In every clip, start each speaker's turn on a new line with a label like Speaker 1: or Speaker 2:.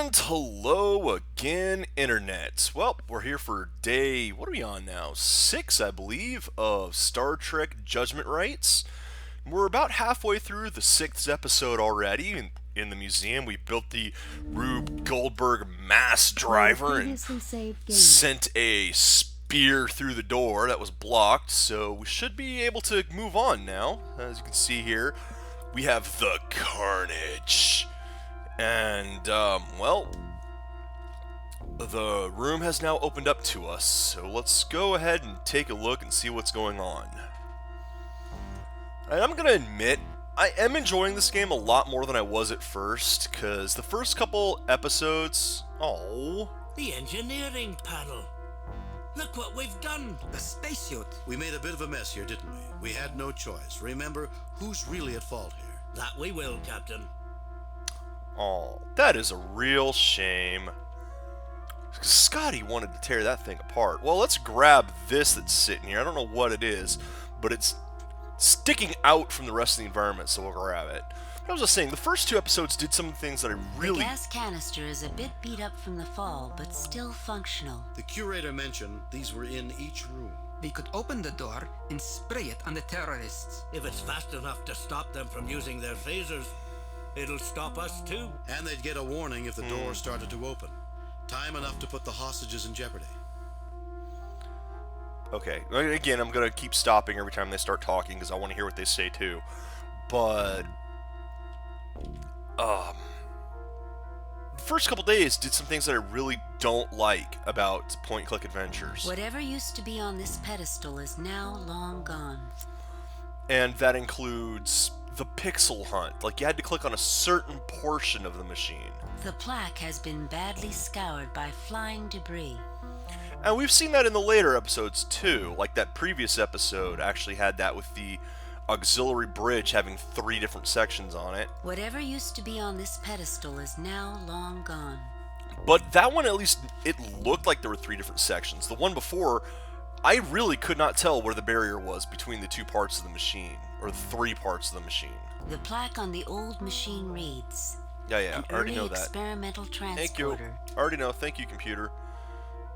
Speaker 1: And hello again, Internet. Well, we're here for day, what are we on now? 6, I believe, of Star Trek Judgment Rites. We're about halfway through the 6th episode already. In the museum, we built the Rube Goldberg mass driver and sent a spear through the door that was blocked, so we should be able to move on now. As you can see here, we have the Carnage. And, well, the room has now opened up to us, so let's go ahead and take a look and see what's going on. And I'm going to admit, I am enjoying this game a lot more than I was at first, because the first couple episodes... Oh.
Speaker 2: The engineering panel. Look what we've done.
Speaker 3: The spacesuit. We made a bit of a mess here, didn't we? We had no choice. Remember, who's really at fault here?
Speaker 2: That we will, Captain.
Speaker 1: Oh, that is a real shame. Scotty wanted to tear that thing apart. Well, let's grab this that's sitting here. I don't know what it is, but it's sticking out from the rest of the environment, so we'll grab it. I was just saying, the first 2 episodes did some things that I really...
Speaker 4: The gas canister is a bit beat up from the fall, but still functional.
Speaker 3: The curator mentioned these were in each room.
Speaker 5: We could open the door and spray it on the terrorists.
Speaker 2: If it's fast enough to stop them from using their phasers, it'll stop us too.
Speaker 3: And they'd get a warning if the door started to open. Time enough to put the hostages in jeopardy.
Speaker 1: Okay, again, I'm going to keep stopping every time they start talking because I want to hear what they say too. But, the first couple days did some things that I really don't like about point-and-click adventures.
Speaker 4: Whatever used to be on this pedestal is now long gone.
Speaker 1: And that includes the pixel hunt. Like, you had to click on a certain portion of the machine.
Speaker 4: The plaque has been badly scoured by flying debris.
Speaker 1: And we've seen that in the later episodes too. Like that previous episode actually had that with the auxiliary bridge having 3 different sections on it.
Speaker 4: Whatever used to be on this pedestal is now long gone.
Speaker 1: But that one, at least, it looked like there were 3 different sections. The one before, I really could not tell where the barrier was between the 2 parts of the machine, or the 3 parts of the machine.
Speaker 4: The plaque on the old machine reads,
Speaker 1: Yeah, I already know that.
Speaker 4: Experimental transporter.
Speaker 1: Thank you. I already know. Thank you, computer.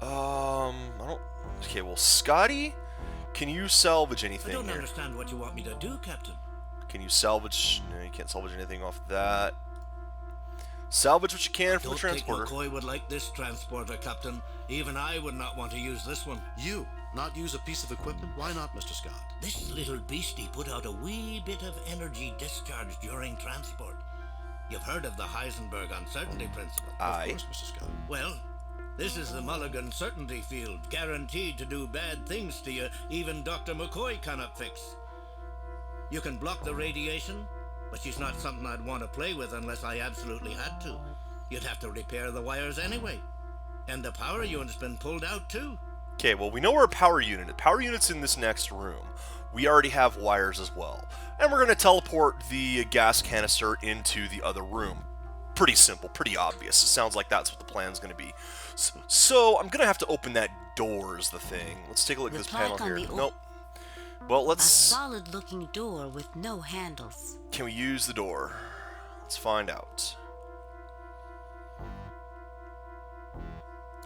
Speaker 1: I don't... Okay, well, Scotty, can you salvage anything
Speaker 2: I don't
Speaker 1: here?
Speaker 2: understand what you want me to do, Captain.
Speaker 1: Can you salvage... No, you can't salvage anything off that. Salvage what you can from the transporter.
Speaker 2: Don't think McCoy would like this transporter, Captain. Even I would not want to use this one.
Speaker 3: You not use a piece of equipment? Why not, Mr. Scott?
Speaker 2: This little beastie put out a wee bit of energy discharge during transport. You've heard of the Heisenberg uncertainty principle?
Speaker 1: Aye.
Speaker 3: Of course, Mr. Scott.
Speaker 2: Well, this is the Mulligan certainty field, guaranteed to do bad things to you even Dr. McCoy cannot fix. You can block the radiation, but she's not something I'd want to play with unless I absolutely had to. You'd have to repair the wires anyway. And the power unit's been pulled out too.
Speaker 1: Okay, well, we know where a power unit is. Power unit's in this next room. We already have wires as well. And we're going to teleport the gas canister into the other room. Pretty simple, pretty obvious. It sounds like that's what the plan's going to be. So I'm going to have to open that door is the thing. Let's take a look at this panel here. Nope. Well, let's...
Speaker 4: A solid-looking door with no handles.
Speaker 1: Can we use the door? Let's find out.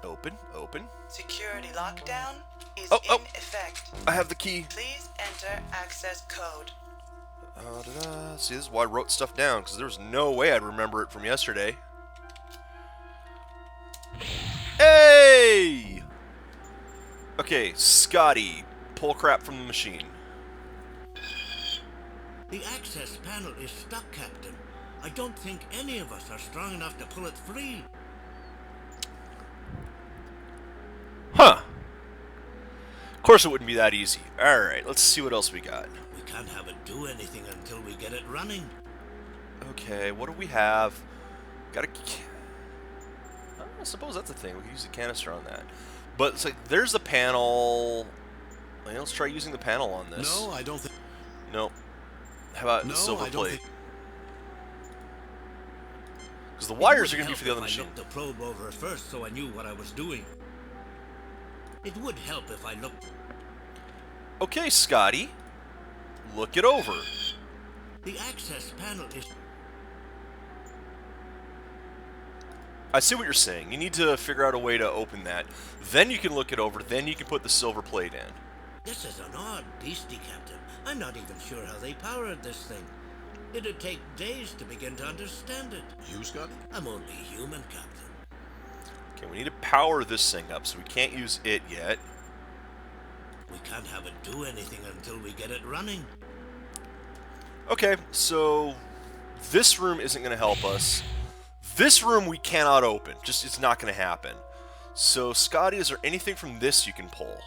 Speaker 1: Open, open.
Speaker 6: Security lockdown is
Speaker 1: Oh.
Speaker 6: in effect.
Speaker 1: I have the key.
Speaker 6: Please enter access code.
Speaker 1: See, this is why I wrote stuff down, because there's no way I'd remember it from yesterday. Hey! Okay, Scotty, pull crap from the machine.
Speaker 2: The access panel is stuck, Captain. I don't think any of us are strong enough to pull it free.
Speaker 1: Huh. Of course it wouldn't be that easy. Alright, let's see what else we got.
Speaker 2: We can't have it do anything until we get it running.
Speaker 1: Okay, what do we have? Got a... I suppose that's a thing. We can use the canister on that. But it's like, there's the panel. Let's try using the panel on this.
Speaker 3: No, I don't think...
Speaker 1: Nope. How about
Speaker 3: No,
Speaker 1: silver
Speaker 3: I don't
Speaker 1: plate?
Speaker 3: think...
Speaker 1: Because the wires are going to be for the other
Speaker 2: I
Speaker 1: machine.
Speaker 2: looked the probe over first so I knew what I was doing. It would help if I looked...
Speaker 1: Okay, Scotty. Look it over.
Speaker 2: The access panel is...
Speaker 1: I see what you're saying. You need to figure out a way to open that. Then you can look it over. Then you can put the silver plate in.
Speaker 2: This is an odd beastie, Captain. I'm not even sure how they powered this thing. It'd take days to begin to understand it.
Speaker 3: You, Scotty?
Speaker 2: I'm only human, Captain.
Speaker 1: Okay, we need to power this thing up, so we can't use it yet.
Speaker 2: We can't have it do anything until we get it running.
Speaker 1: Okay, so this room isn't going to help us. This room we cannot open. Just, it's not going to happen. So, Scotty, is there anything from this you can pull?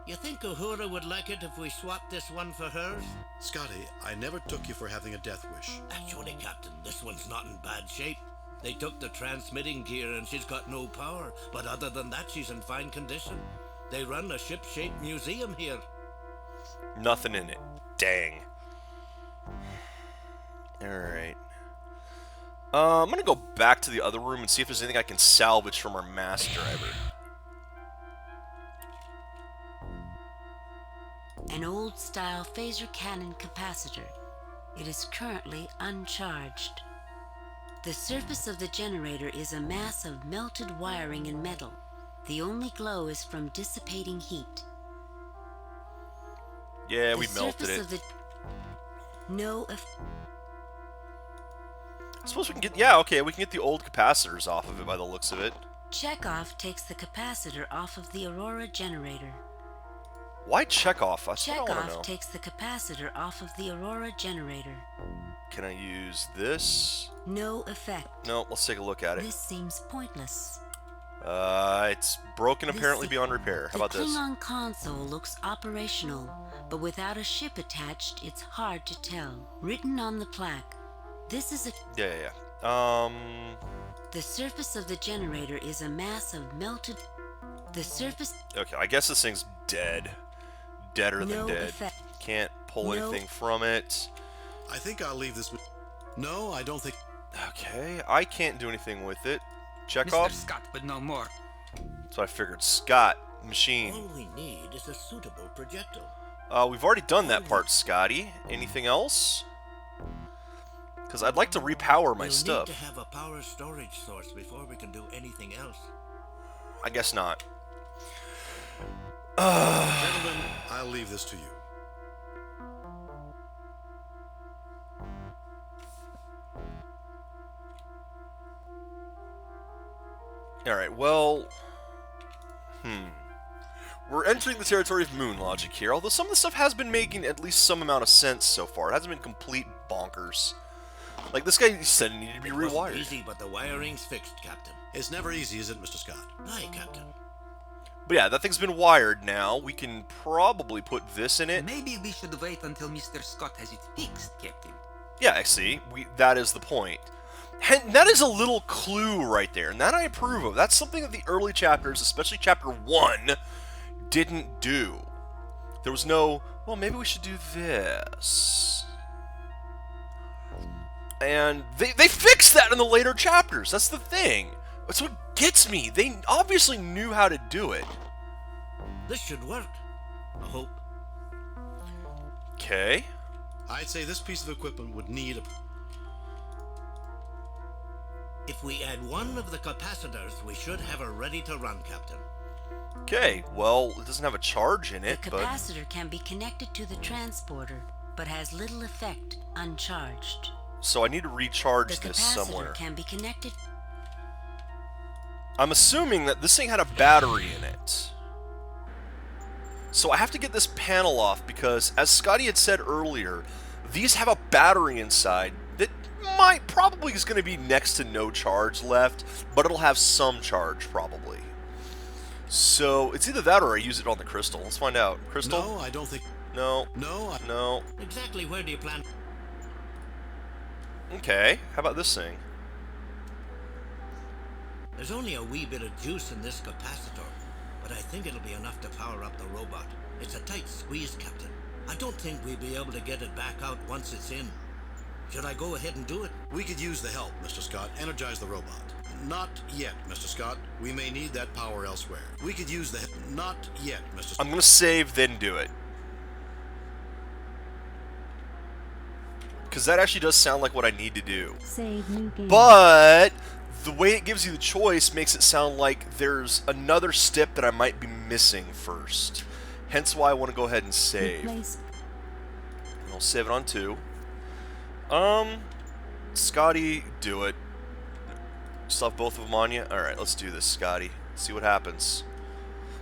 Speaker 2: You think Uhura would like it if we swapped this one for hers?
Speaker 3: Scotty, I never took you for having a death wish.
Speaker 2: Actually, Captain, this one's not in bad shape. They took the transmitting gear and she's got no power, but other than that, she's in fine condition. They run a ship-shaped museum here.
Speaker 1: Nothing in it. Dang. Alright. I'm going to go back to the other room and see if there's anything I can salvage from our mass driver.
Speaker 4: An old-style phaser cannon capacitor. It is currently uncharged. The surface of the generator is a mass of melted wiring and metal. The only glow is from dissipating heat.
Speaker 1: Yeah, we melted
Speaker 4: The surface
Speaker 1: it.
Speaker 4: of the... No...
Speaker 1: I suppose we can get... Yeah, okay, we can get the old capacitors off of it by the looks of it.
Speaker 4: Chekhov takes the capacitor off of the Aurora generator.
Speaker 1: Why Chekhov? That's what I want to know.
Speaker 4: Chekhov takes the capacitor off of the Aurora generator.
Speaker 1: Can I use this?
Speaker 4: No effect.
Speaker 1: No, let's take a look at it.
Speaker 4: This seems pointless.
Speaker 1: It's broken apparently beyond repair. How about
Speaker 4: The
Speaker 1: this?
Speaker 4: Klingon console looks operational, but without a ship attached, it's hard to tell. Written on the plaque, this is a...
Speaker 1: Yeah.
Speaker 4: The surface of the generator is a mass of melted... The surface...
Speaker 1: Okay, I guess this thing's dead. Deader than
Speaker 4: No
Speaker 1: dead.
Speaker 4: effect.
Speaker 1: Can't pull
Speaker 4: No.
Speaker 1: anything from it.
Speaker 3: I think I'll leave this... No, I don't think...
Speaker 1: Okay, I can't do anything with it.
Speaker 5: Mr.
Speaker 1: Chekhov?
Speaker 5: Scott would know more.
Speaker 1: That's what I figured. Scott, machine.
Speaker 2: All we need is a suitable projectile.
Speaker 1: We've already done that part, Scotty. Anything else? Because I'd like to repower my
Speaker 2: We'll
Speaker 1: stuff.
Speaker 2: need to have a power storage source before we can do anything else.
Speaker 1: I guess not.
Speaker 3: Gentlemen, I'll leave this to you.
Speaker 1: Alright, well... We're entering the territory of moon logic here, although some of the stuff has been making at least some amount of sense so far. It hasn't been complete bonkers. Like, this guy said it needed to be
Speaker 2: It wasn't
Speaker 1: rewired.
Speaker 2: easy, but the wiring's fixed, Captain.
Speaker 3: It's never easy, is it, Mr. Scott?
Speaker 2: Aye, Captain.
Speaker 1: But yeah, that thing's been wired now. We can probably put this in it.
Speaker 5: Maybe we should wait until Mr. Scott has it fixed, Captain.
Speaker 1: Yeah, I see. That is the point. And that is a little clue right there, and that I approve of. That's something that the early chapters, especially chapter 1, didn't do. There was no, well, maybe we should do this. And they fixed that in the later chapters. That's the thing. That's what gets me. They obviously knew how to do it.
Speaker 2: This should work. I hope.
Speaker 1: Okay.
Speaker 3: I'd say this piece of equipment would need a...
Speaker 2: If we add one of the capacitors, we should have her ready to run, Captain.
Speaker 1: Okay, well, it doesn't have a charge in
Speaker 4: The
Speaker 1: it, but...
Speaker 4: capacitor can be connected to the transporter, but has little effect uncharged.
Speaker 1: So I need to recharge
Speaker 4: The
Speaker 1: this
Speaker 4: capacitor
Speaker 1: somewhere.
Speaker 4: can be connected...
Speaker 1: I'm assuming that this thing had a battery in it. So I have to get this panel off because, as Scotty had said earlier, these have a battery inside that probably is going to be next to no charge left, but it'll have some charge probably. So it's either that or I use it on the crystal. Let's find out. Crystal?
Speaker 3: No, I don't think...
Speaker 1: No.
Speaker 3: No,
Speaker 1: No.
Speaker 2: Exactly where do you plan?
Speaker 1: Okay. How about this thing?
Speaker 2: There's only a wee bit of juice in this capacitor, but I think it'll be enough to power up the robot. It's a tight squeeze, Captain. I don't think we'll be able to get it back out once it's in. Should I go ahead and do it?
Speaker 3: We could use the help, Mr. Scott. Energize the robot. Not yet, Mr. Scott. We may need that power elsewhere. We could use the... Not yet, Mr. Scott.
Speaker 1: I'm going to save, then do it. because that actually does sound like what I need to do.
Speaker 4: Save new game.
Speaker 1: But the way it gives you the choice makes it sound like there's another step that I might be missing first. Hence why I want to go ahead and save.
Speaker 4: Replace.
Speaker 1: I'll save it on 2. Scotty, do it. Still have both of them on you? Alright, let's do this, Scotty. See what happens.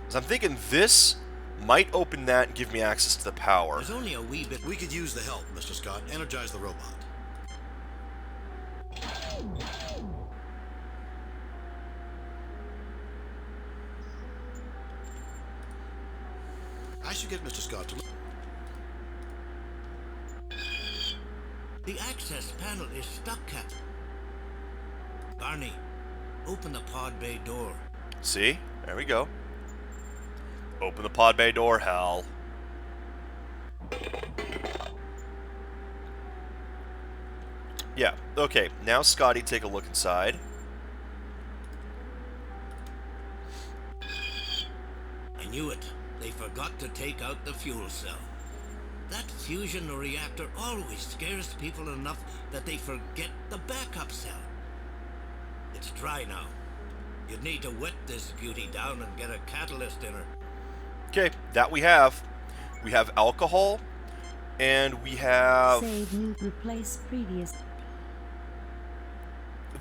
Speaker 1: So I'm thinking this might open that and give me access to the power.
Speaker 2: There's only a wee bit.
Speaker 3: We could use the help, Mr. Scott. Energize the robot. I should get Mr. Scott to...
Speaker 2: The access panel is stuck, Captain. Barney, open the pod bay door.
Speaker 1: See? There we go. Open the pod bay door, Hal. Yeah, okay. Now, Scotty, take a look inside.
Speaker 2: I knew it. They forgot to take out the fuel cell. That fusion reactor always scares people enough that they forget the backup cell. It's dry now. You'd need to wet this beauty down and get a catalyst in her.
Speaker 1: Okay, that we have. We have alcohol, and we have
Speaker 4: Save new. Replace previous.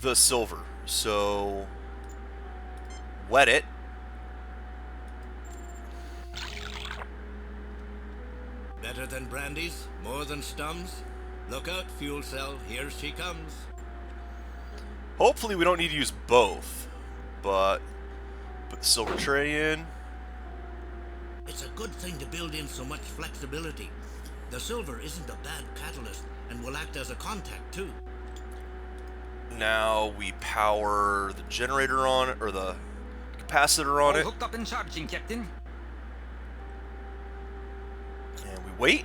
Speaker 1: the silver. So, wet it.
Speaker 2: Better than brandies? More than stums? Look out, fuel cell. Here she comes.
Speaker 1: Hopefully we don't need to use both, but put the silver tray in.
Speaker 2: It's a good thing to build in so much flexibility. The silver isn't a bad catalyst and will act as a contact too.
Speaker 1: Now we power the generator on it, or the capacitor on
Speaker 5: All
Speaker 1: it,
Speaker 5: hooked up and charging, Captain.
Speaker 1: and we wait.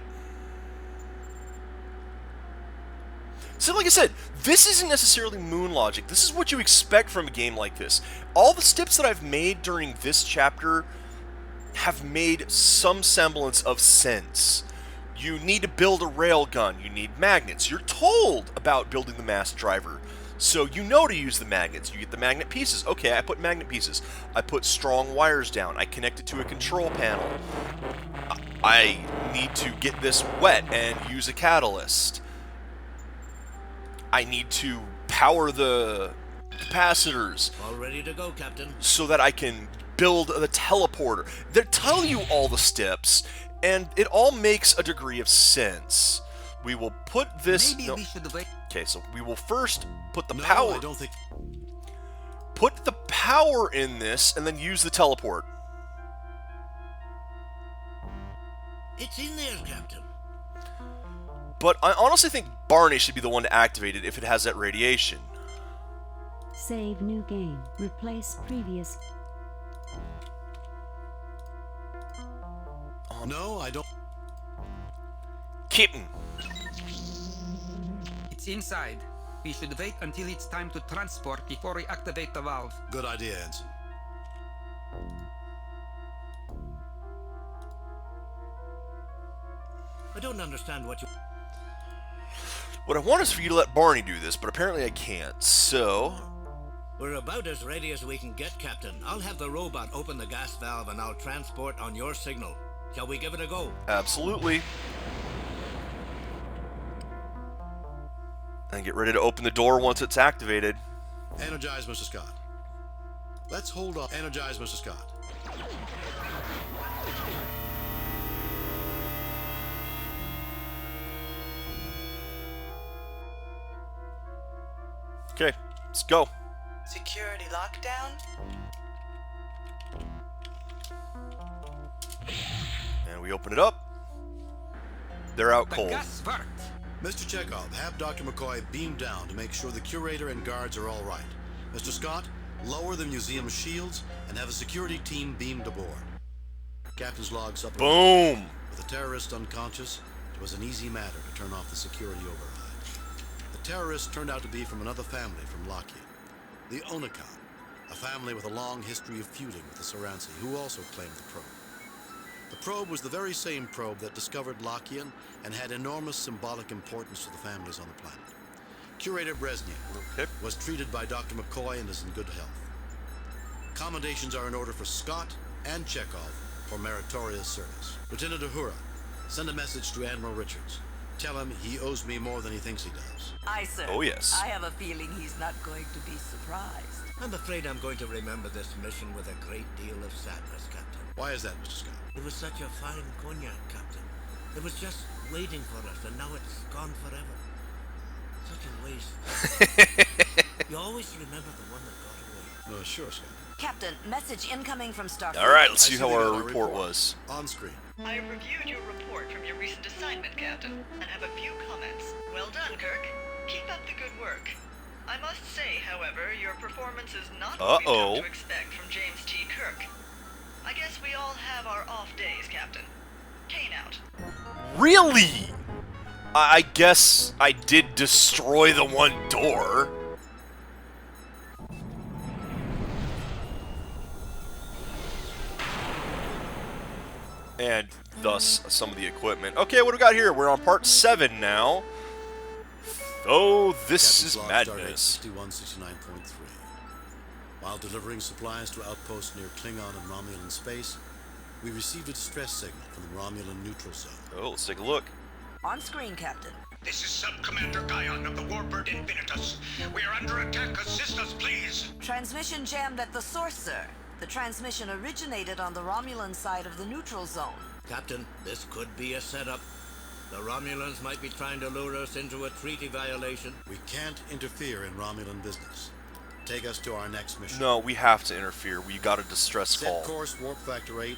Speaker 1: So like I said, this isn't necessarily moon logic. This is what you expect from a game like this. All the steps that I've made during this chapter have made some semblance of sense. You need to build a railgun. You need magnets. You're told about building the mass driver, so you know to use the magnets. You get the magnet pieces. Okay, I put magnet pieces. I put strong wires down. I connect it to a control panel. I need to get this wet and use a catalyst. I need to power the capacitors
Speaker 2: All ready to go, Captain.
Speaker 1: so that I can build the teleporter. They're telling you all the steps, and it all makes a degree of sense. We will put this...
Speaker 5: Maybe
Speaker 1: no.
Speaker 5: we should wait.
Speaker 1: Okay, so we will first put the
Speaker 3: No,
Speaker 1: power...
Speaker 3: I don't think...
Speaker 1: Put the power in this, and then use the teleport.
Speaker 2: It's in there, Captain.
Speaker 1: But I honestly think Barney should be the one to activate it if it has that radiation.
Speaker 4: Save new game. Replace previous.
Speaker 3: No, I don't...
Speaker 1: Kitten.
Speaker 5: It's inside. We should wait until it's time to transport before we activate the valve.
Speaker 3: Good idea, Ensign.
Speaker 2: I don't understand what you...
Speaker 1: What I want is for you to let Barney do this, but apparently I can't, so...
Speaker 2: We're about as ready as we can get, Captain. I'll have the robot open the gas valve and I'll transport on your signal. Shall we give it a go?
Speaker 1: Absolutely. And get ready to open the door once it's activated.
Speaker 3: Energize, Mr. Scott. Let's hold off. Energize, Mr. Scott.
Speaker 1: Okay, let's go.
Speaker 6: Security lockdown.
Speaker 1: And we open it up. They're out
Speaker 5: The
Speaker 1: cold.
Speaker 5: gas worked.
Speaker 3: Mr. Chekhov, have Dr. McCoy beam down to make sure the curator and guards are all right. Mr. Scott, lower the museum's shields and have a security team beamed aboard. Captain's log supplement.
Speaker 1: Boom!
Speaker 3: With the terrorist unconscious, it was an easy matter to turn off the security override. The terrorists turned out to be from another family from Lockheed, the Onakan, a family with a long history of feuding with the Soransi, who also claimed the probe. The probe was the very same probe that discovered Lachian and had enormous symbolic importance to the families on the planet. Curator Brezhnev was treated by Dr. McCoy and is in good health. Commendations are in order for Scott and Chekhov for meritorious service. Lieutenant Uhura, send a message to Admiral Richards. Tell him he owes me more than he thinks he does.
Speaker 6: Aye, sir.
Speaker 1: Oh, yes.
Speaker 6: I have a feeling he's not going to be surprised.
Speaker 2: I'm afraid I'm going to remember this mission with a great deal of sadness, Captain.
Speaker 3: Why is that, Mr. Scott?
Speaker 2: It was such a fine cognac, Captain. It was just waiting for us, and now it's gone forever. Such a waste. You always remember the one that got away.
Speaker 3: Sure, Scott.
Speaker 6: Captain, message incoming from Starfleet.
Speaker 1: All right, let's see
Speaker 3: I
Speaker 1: how
Speaker 3: they
Speaker 1: our
Speaker 3: got
Speaker 1: report was.
Speaker 3: On screen.
Speaker 7: I have reviewed your report from your recent assignment, Captain, and have a few comments. Well done, Kirk. Keep up the good work. I must say, however, your performance is not what we've come to expect from James T. Kirk. I guess we all have our off days, Captain. Kane out.
Speaker 1: Really? I guess I did destroy the one door. And thus some of the equipment. Okay, what do we got here? We're on part 7 now. Oh, this is madness.
Speaker 3: 6169.3. While delivering supplies to outposts near Klingon and Romulan space, we received a distress signal from the Romulan neutral zone.
Speaker 1: Oh, let's take a look.
Speaker 6: On screen, Captain.
Speaker 8: This is Sub-Commander Guyon of the Warbird Infinitus. We are under attack. Assist us, please.
Speaker 6: Transmission jammed at the source, sir. The transmission originated on the Romulan side of the neutral zone.
Speaker 2: Captain, this could be a setup. The Romulans might be trying to lure us into a treaty violation.
Speaker 3: We can't interfere in Romulan business. Take us to our next mission.
Speaker 1: No, we have to interfere. We got a distress call.
Speaker 3: Set course warp factor 8.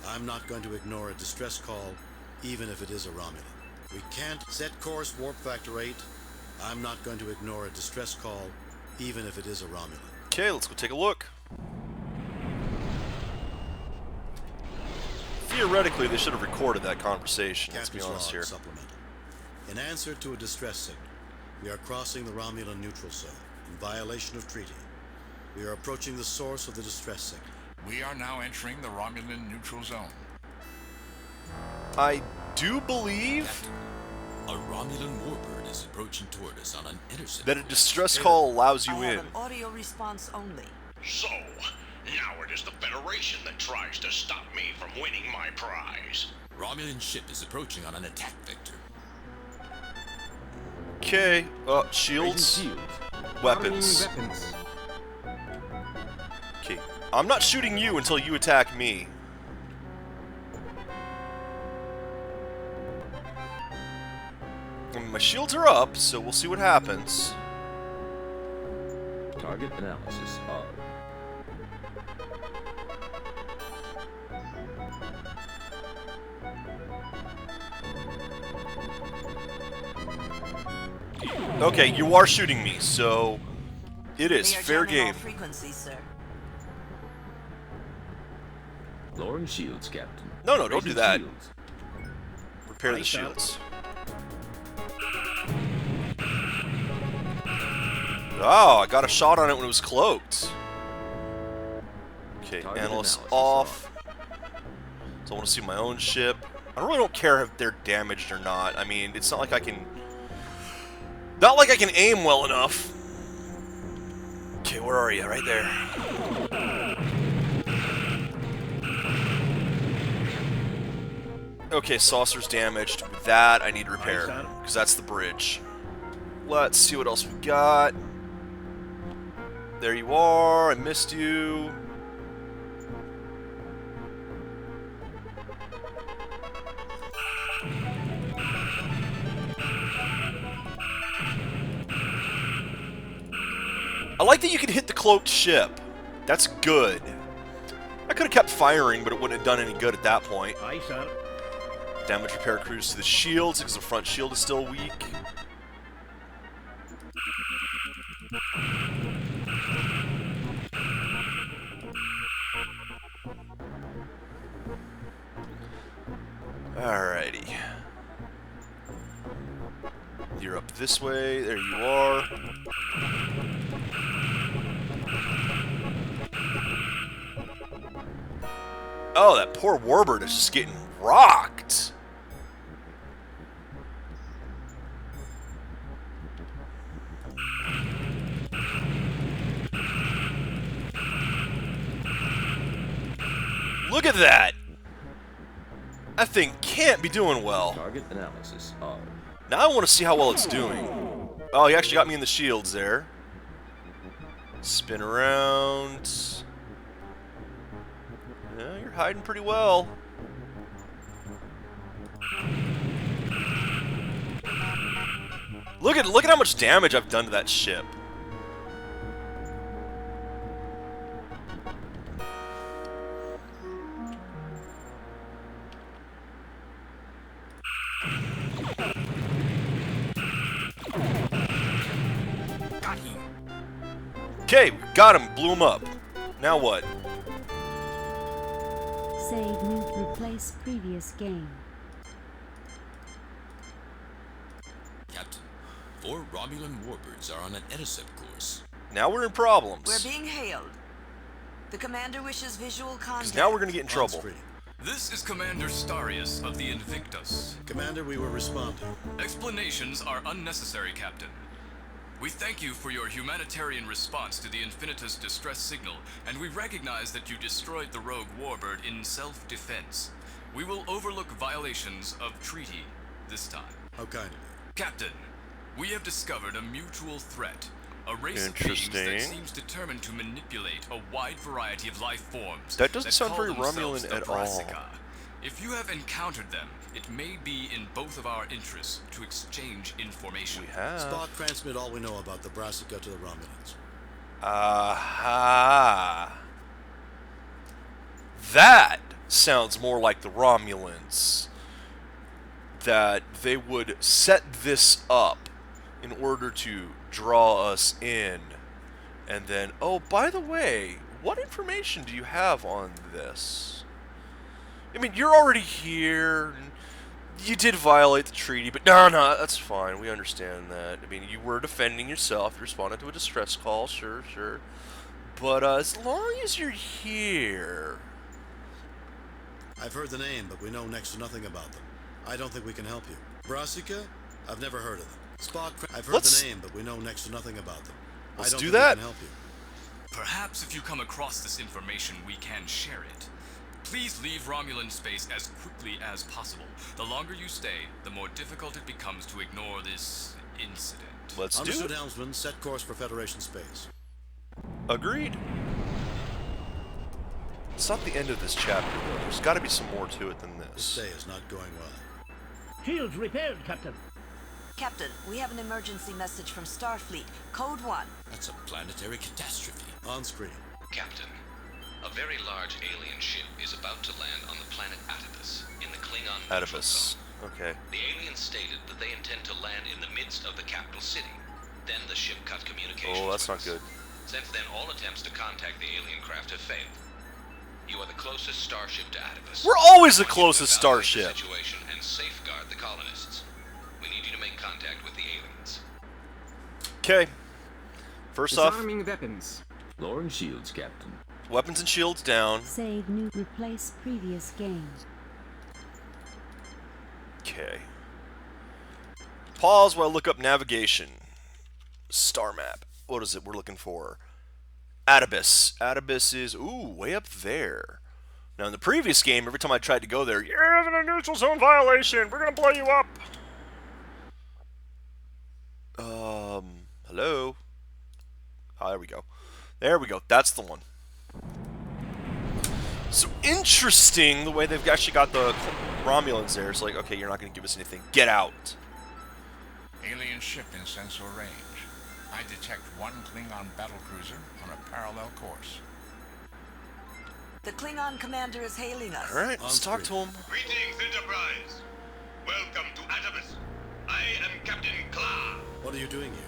Speaker 3: I'm not going to ignore a distress call, even if it is a Romulan. We can't set course warp factor 8. I'm not going to ignore a distress call, even if it is a Romulan.
Speaker 1: Okay, let's go take a look. Theoretically, they should have recorded that conversation. Let's be
Speaker 3: Captain's
Speaker 1: honest
Speaker 3: log
Speaker 1: here.
Speaker 3: supplemental. In answer to a distress signal, we are crossing the Romulan neutral zone in violation of treaty. We are approaching the source of the distress signal.
Speaker 9: We are now entering the Romulan neutral zone.
Speaker 1: I do believe
Speaker 10: A Romulan warbird is approaching toward us on an intercept.
Speaker 1: that a distress call allows you
Speaker 6: I have
Speaker 1: in.
Speaker 6: an audio response only.
Speaker 8: So, now it is the Federation that tries to stop me from winning my prize.
Speaker 10: Romulan ship is approaching on an attack vector.
Speaker 1: Okay, shields, weapons. Okay, I'm not shooting you until you attack me. My shields are up, so we'll see what happens.
Speaker 11: Target analysis of.
Speaker 1: Okay, you are shooting me, so it is
Speaker 6: We are
Speaker 1: fair
Speaker 6: jamming all
Speaker 1: game.
Speaker 6: frequencies, sir.
Speaker 11: Lowering shields, Captain.
Speaker 1: No, don't do
Speaker 11: Raising
Speaker 1: that.
Speaker 11: shields.
Speaker 1: Repair the
Speaker 11: Lights out.
Speaker 1: shields. Oh, I got a shot on it when it was cloaked. Okay,
Speaker 11: Target
Speaker 1: analyst
Speaker 11: analysis
Speaker 1: off. So I want to see my own ship. I really don't care if they're damaged or not. I mean, it's not like I can... Not like I can aim well enough. Okay, where are you? Right there. Okay, saucer's damaged. That I need to repair, because that's the bridge. Let's see what else we got. There you are. I missed you. I like that you can hit the cloaked ship. That's good. I could have kept firing, but it wouldn't have done any good at that point.
Speaker 2: Aye, sir.
Speaker 1: Damage repair cruise to the shields, because the front shield is still weak. Alrighty. You're up this way. There you are. Oh, that poor warbird is just getting rocked. Look at that! That thing can't be doing well.
Speaker 11: Target analysis of.
Speaker 1: Now I want to see how well it's doing. Oh, he actually got me in the shields there. Spin around. Yeah, you're hiding pretty well. Look at how much damage I've done to that ship. Okay, got him, blew him up. Now what?
Speaker 12: Save, move, replace previous game.
Speaker 10: Captain, 4 Romulan warbirds are on an intercept course.
Speaker 1: Now we're in problems.
Speaker 6: We're being hailed. The commander wishes visual contact.
Speaker 1: Because now we're going to get in trouble.
Speaker 13: This is Commander Starius of the Invictus.
Speaker 3: Commander, we were responding.
Speaker 13: Explanations are unnecessary, Captain. We thank you for your humanitarian response to the Infinitus distress signal, and we recognize that you destroyed the rogue warbird in self-defense. We will overlook violations of treaty this time.
Speaker 3: How kind of you.
Speaker 13: Captain, we have discovered a mutual threat. A race of beings that seems determined to manipulate a wide variety of life forms.
Speaker 1: That doesn't sound
Speaker 13: call
Speaker 1: very
Speaker 13: themselves
Speaker 1: Romulan
Speaker 13: the
Speaker 1: at all.
Speaker 13: Brassica. If you have encountered them, it may be in both of our interests to exchange information.
Speaker 1: We have.
Speaker 3: Spock, transmit all we know about the Brassica to the Romulans.
Speaker 1: Aha. That sounds more like the Romulans. That they would set this up in order to draw us in. And then, oh, by the way, what information do you have on this? I mean, you're already here. You did violate the treaty, but no, that's fine. We understand that. I mean, you were defending yourself. You responded to a distress call, sure. But as long as you're here...
Speaker 3: I've heard the name, but we know next to nothing about them. I don't think we can help you. Brassica? I've never heard of them. Spock, I've heard the name, but we know next to nothing about them.
Speaker 1: Let's
Speaker 3: I don't
Speaker 1: do
Speaker 3: think
Speaker 1: that.
Speaker 3: we can help you.
Speaker 13: Perhaps if you come across this information, we can share it. Please leave Romulan space as quickly as possible. The longer you stay, the more difficult it becomes to ignore this incident.
Speaker 1: Let's do
Speaker 3: Understood,
Speaker 1: it.
Speaker 3: Helmsman. Set course for Federation space.
Speaker 1: Agreed. It's not the end of this chapter, though. There's got to be some more to it than
Speaker 3: This
Speaker 1: this.
Speaker 3: day is not going well.
Speaker 14: Shields repaired, Captain.
Speaker 6: Captain, we have an emergency message from Starfleet. Code 1.
Speaker 10: That's a planetary catastrophe.
Speaker 3: On screen.
Speaker 15: Captain, a very large alien ship is about to land on the planet Atibus in the Klingon neutral
Speaker 1: Atibus.
Speaker 15: zone.
Speaker 1: Okay.
Speaker 15: The aliens stated that they intend to land in the midst of the capital city. Then the ship cut communications.
Speaker 1: Oh, that's
Speaker 15: with
Speaker 1: not
Speaker 15: us.
Speaker 1: good.
Speaker 15: Since then, all attempts to contact the alien craft have failed. You are the closest starship to Atibus.
Speaker 1: We're always the
Speaker 15: I want you to
Speaker 1: closest
Speaker 15: evaluate
Speaker 1: starship.
Speaker 15: The situation and safeguard the colonists. We need you to make contact with the aliens.
Speaker 1: Okay. First off,
Speaker 5: Disarming weapons.
Speaker 11: Lowering shields, Captain.
Speaker 1: weapons and shields down.
Speaker 12: Save, new, replace previous game.
Speaker 1: Okay. Pause while I look up navigation. Star map. What is it we're looking for? Atibus. Atibus is, ooh, way up there. Now, in the previous game, every time I tried to go there, you're having a neutral zone violation. We're going to blow you up. Hello? Oh, there we go. There we go. That's the one. So interesting the way they've actually got the Romulans there. It's like, okay, you're not going to give us anything. Get out.
Speaker 9: Alien ship in sensor range. I detect one Klingon battlecruiser on a parallel course.
Speaker 6: The Klingon commander is hailing us.
Speaker 1: All right, let's talk to him.
Speaker 8: Greetings, Enterprise. Welcome to Atibus. I am Captain Kla.
Speaker 3: What are you doing here?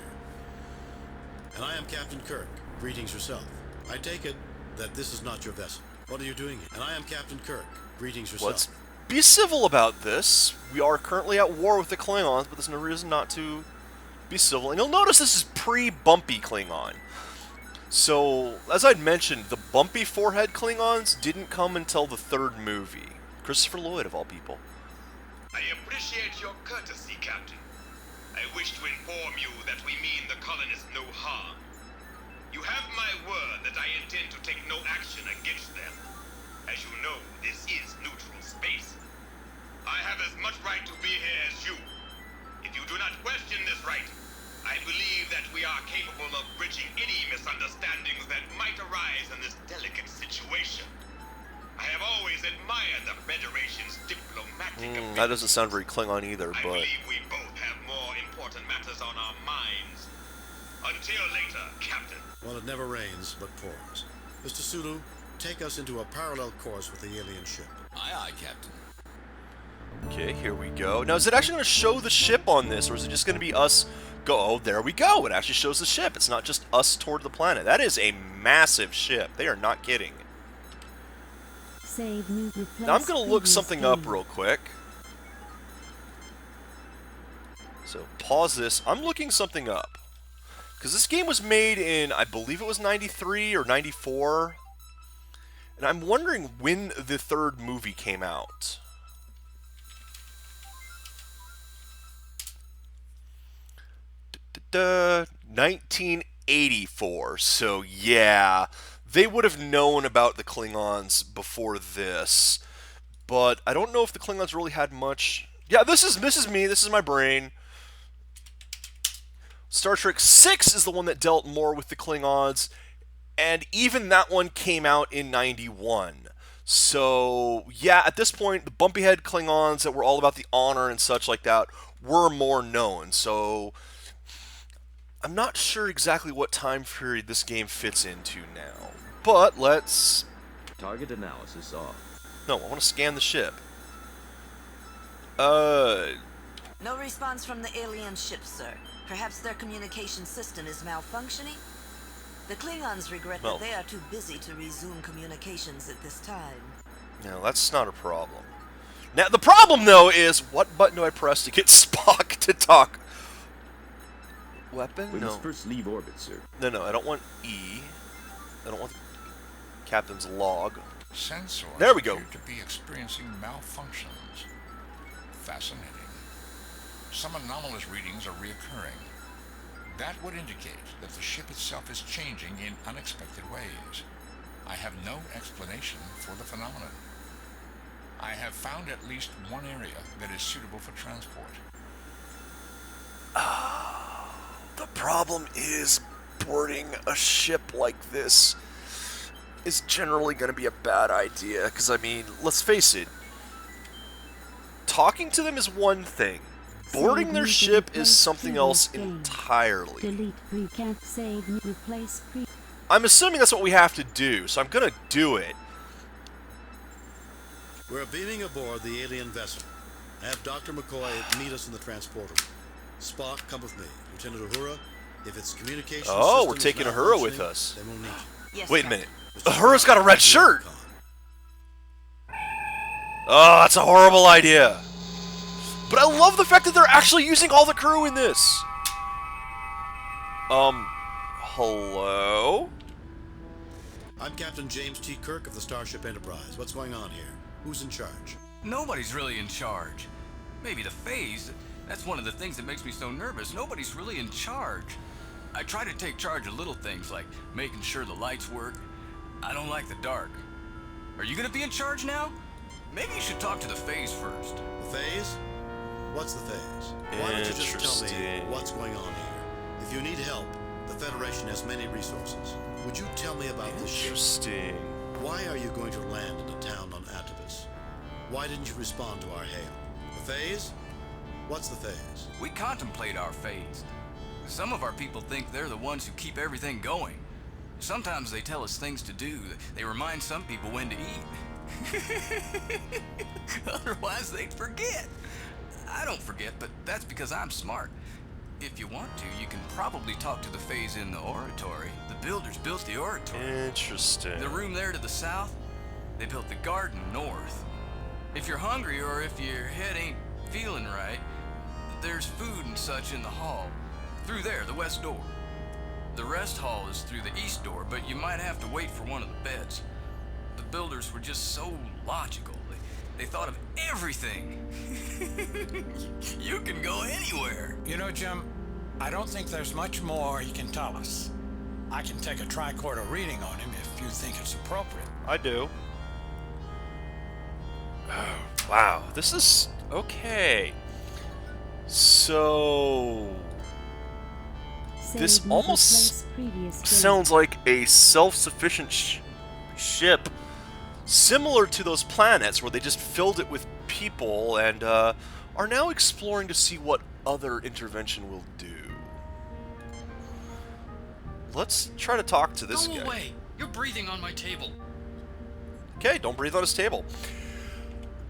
Speaker 3: And I am Captain Kirk. Greetings yourself. I take it that this is not your vessel. What are you doing here? And I am Captain Kirk. Greetings yourself.
Speaker 1: Let's be civil about this. We are currently at war with the Klingons, but there's no reason not to be civil. And you'll notice this is pre-bumpy Klingon. So, as I'd mentioned, the bumpy forehead Klingons didn't come until the third movie. Christopher Lloyd, of all people.
Speaker 8: I appreciate your courtesy, Captain. I wish to inform you that we mean the colonists no harm. You have my word that I intend to take no action against them. As you know, this is neutral space. I have as much right to be here as you. If you do not question this right, I believe that we are capable of bridging any misunderstandings that might arise in this delicate situation. I have always admired the Federation's diplomatic ability.
Speaker 1: That doesn't sound very Klingon either,
Speaker 8: I
Speaker 1: but...
Speaker 8: believe we both have more important matters on our minds. Until later, Captain.
Speaker 3: Well, it never rains, but pours. Mr. Sulu, take us into a parallel course with the alien ship.
Speaker 10: Aye, aye, Captain.
Speaker 1: Okay, here we go. Now, is it actually going to show the ship on this, or is it just going to be us go? Oh, there we go. It actually shows the ship. It's not just us toward the planet. That is a massive ship. They are not kidding.
Speaker 12: Save new replace
Speaker 1: Now, I'm going to look
Speaker 12: previous
Speaker 1: something
Speaker 12: game.
Speaker 1: up real quick. So, pause this. I'm looking something up. Because this game was made in, I believe it was 93 or 94. And I'm wondering when the third movie came out. Da-da-da, 1984. So, yeah. They would have known about the Klingons before this. But I don't know if the Klingons really had much... Yeah, this is me. This is my brain. Star Trek 6 is the one that dealt more with the Klingons, and even that one came out in 91. So, yeah, at this point, the bumpy-head Klingons that were all about the honor and such like that were more known. So, I'm not sure exactly what time period this game fits into now. But let's...
Speaker 11: Target analysis off.
Speaker 1: No, I want to scan the ship.
Speaker 6: No response from the alien ship, sir. Perhaps their communication system is malfunctioning? The Klingons regret that they are too busy to resume communications at this time.
Speaker 1: No, that's not a problem. Now, the problem, though, is what button do I press to get Spock to talk? Weapon?
Speaker 11: We
Speaker 1: No.
Speaker 11: must first leave orbit, sir.
Speaker 1: No, I don't want E. I don't want the captain's log.
Speaker 9: Sensors
Speaker 1: There we go.
Speaker 9: appear to be experiencing malfunctions. Fascinating. Some anomalous readings are reoccurring. That would indicate that the ship itself is changing in unexpected ways. I have no explanation for the phenomenon. I have found at least one area that is suitable for transport.
Speaker 1: The problem is boarding a ship like this is generally going to be a bad idea. Because, I mean, let's face it. Talking to them is one thing. Boarding their ship is something else entirely.
Speaker 12: Delete, recant, save, replace,
Speaker 1: I'm assuming that's what we have to do, so I'm going to do it.
Speaker 3: We're beaming aboard the alien vessel. Have Dr. McCoy meet us in the transporter. Spock, come with me. Lieutenant Uhura, if it's communication
Speaker 1: Oh, we're taking Uhura with us.
Speaker 3: Then we'll need you.
Speaker 6: Yes,
Speaker 1: Wait a
Speaker 6: Captain.
Speaker 1: minute. Uhura's got a red shirt! Oh, that's a horrible idea. But I love the fact that they're actually using all the crew in this. Hello?
Speaker 3: I'm Captain James T. Kirk of the Starship Enterprise. What's going on here? Who's in charge?
Speaker 13: Nobody's really in charge. Maybe the phase. That's one of the things that makes me so nervous. Nobody's really in charge. I try to take charge of little things like making sure the lights work. I don't like the dark. Are you gonna be in charge now? Maybe you should talk to the phase first.
Speaker 3: The phase? What's the phase? Why don't you just tell me what's going on here? If you need help, the Federation has many resources. Would you tell me about the ship?
Speaker 1: Interesting.
Speaker 3: Why are you going to land in a town on Atavus? Why didn't you respond to our hail? The phase? What's the phase?
Speaker 13: We contemplate our phase. Some of our people think they're the ones who keep everything going. Sometimes they tell us things to do. They remind some people when to eat. Otherwise, they'd forget. I don't forget, but that's because I'm smart. If you want to, you can probably talk to the phase in the oratory. The builders built the oratory.
Speaker 1: Interesting.
Speaker 13: The room there to the south, they built the garden north. If you're hungry or if your head ain't feeling right, there's food and such in the hall. Through there, the west door. The rest hall is through the east door, but you might have to wait for one of the beds. The builders were just so logical. They thought of everything. You can go anywhere.
Speaker 16: You know, Jim, I don't think there's much more he can tell us. I can take a tricorder reading on him if you think it's appropriate.
Speaker 1: I do. Oh, wow, this is... okay. So... this almost sounds like a self-sufficient ship, similar to those planets where they just filled it with people and are now exploring to see what other intervention will do. Let's try to talk to this guy.
Speaker 17: Go away! You're breathing on my table.
Speaker 1: Okay, don't breathe on his table.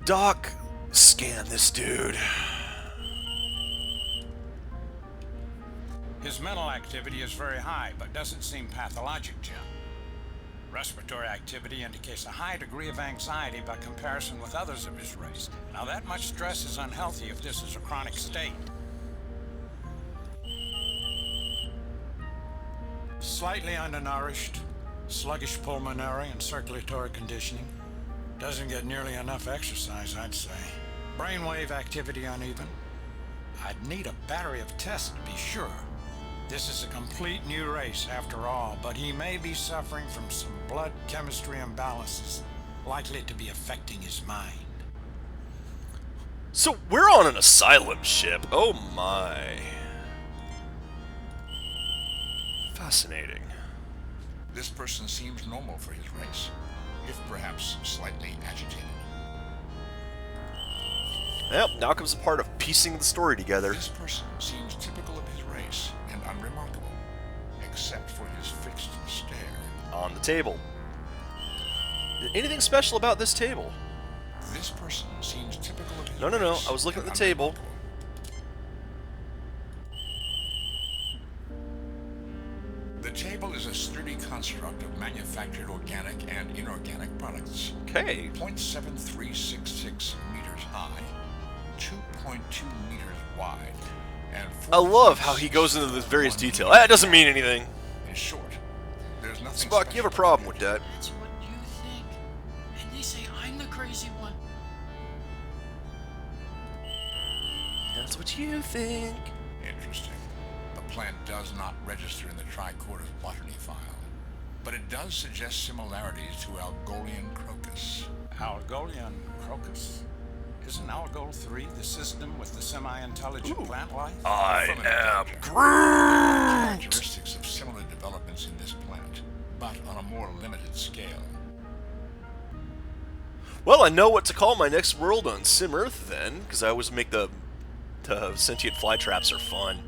Speaker 1: Doc, scan this dude.
Speaker 16: His mental activity is very high, but doesn't seem pathologic, Jim. Respiratory activity indicates a high degree of anxiety by comparison with others of his race. Now, that much stress is unhealthy if this is a chronic state. Slightly undernourished, sluggish pulmonary and circulatory conditioning. Doesn't get nearly enough exercise, I'd say. Brainwave activity uneven. I'd need a battery of tests to be sure. This is a complete new race after all, but he may be suffering from some blood chemistry imbalances, likely to be affecting his mind.
Speaker 1: So we're on an asylum ship. Oh my. Fascinating.
Speaker 9: This person seems normal for his race, if perhaps slightly agitated.
Speaker 1: Yep, now comes the part of piecing the story together.
Speaker 9: This person seems typical of his race and unremarkable, except for his fixed stare.
Speaker 1: On the table. Anything special about this table?
Speaker 9: This person seems typical of his
Speaker 1: No, I was looking at the table.
Speaker 9: The table is a sturdy construct of manufactured organic and inorganic products.
Speaker 1: Okay.
Speaker 9: 0.7366 meters high, 2.2 meters wide, and
Speaker 1: I love how he goes into this various detail. That doesn't mean anything.
Speaker 9: In short, there's nothing
Speaker 1: Spock, you have a problem with that.
Speaker 17: That's what you think. And they say I'm the crazy one.
Speaker 1: That's what you think.
Speaker 9: Interesting. The plant does not register in the tricorder's botany file, but it does suggest similarities to Algolian crocus.
Speaker 16: Algolian crocus? Isn't Algol 3 the system with the semi-intelligent plant life?
Speaker 1: I am Groot!
Speaker 9: Characteristics of similar developments in this plant, but on a more limited scale.
Speaker 1: Well, I know what to call my next world on Sim Earth then, because I always make the sentient fly traps are fun.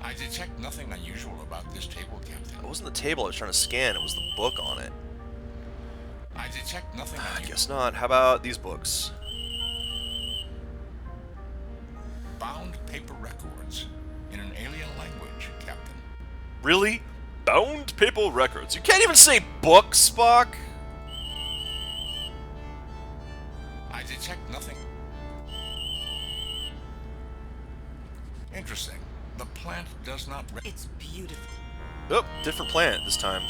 Speaker 9: I detect nothing unusual about this table, Captain.
Speaker 1: It wasn't the table I was trying to scan, it was the book on it.
Speaker 9: I detect nothing
Speaker 1: I
Speaker 9: unusual.
Speaker 1: guess not. How about these books?
Speaker 9: Bound paper records in an alien language, Captain.
Speaker 1: Really? Bound paper records? You can't even say book, Spock?
Speaker 9: I detect nothing. Interesting. The plant does not...
Speaker 6: It's beautiful.
Speaker 1: Oh, different planet this time.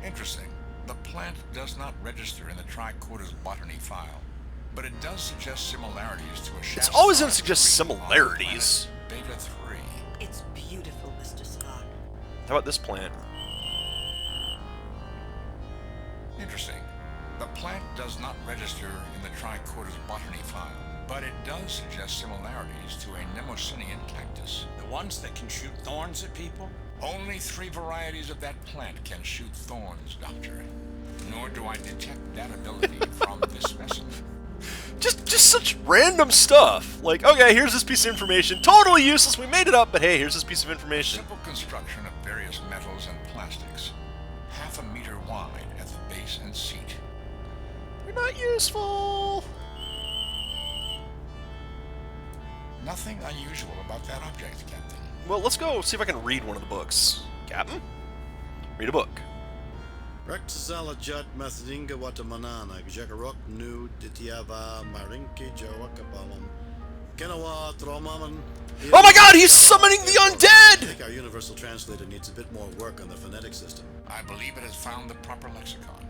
Speaker 9: Interesting. The plant does not register in the tricorder's botany file, but it does suggest similarities to a shaft.
Speaker 1: It's always going to suggest similarities.
Speaker 9: Beta 3.
Speaker 6: It's beautiful, Mr. Spock.
Speaker 1: How about this plant?
Speaker 9: Interesting. The plant does not register in the tricorder's botany file, but it does suggest similarities to a Nemosinian cactus.
Speaker 16: The ones that can shoot thorns at people?
Speaker 9: Only 3 varieties of that plant can shoot thorns, Doctor. Nor do I detect that ability from this specimen.
Speaker 1: Just such random stuff. Like, okay, here's this piece of information. Totally useless, we made it up, but hey, here's this piece of information.
Speaker 9: Simple construction of various metals and plastics. 0.5 meter wide at the base and seat.
Speaker 1: They're not useful.
Speaker 9: Nothing unusual about that object, Captain.
Speaker 1: Well, let's go see if I can read one of the books. Captain? Read a book.
Speaker 3: Rektzala Jut Methodinga Watamanana, Jakarok Nu Ditiava Marinki Jawakabalam,
Speaker 1: Oh my god, he's summoning the undead!
Speaker 3: I think our universal translator needs a bit more work on the phonetic system.
Speaker 9: I believe it has found the proper lexicon.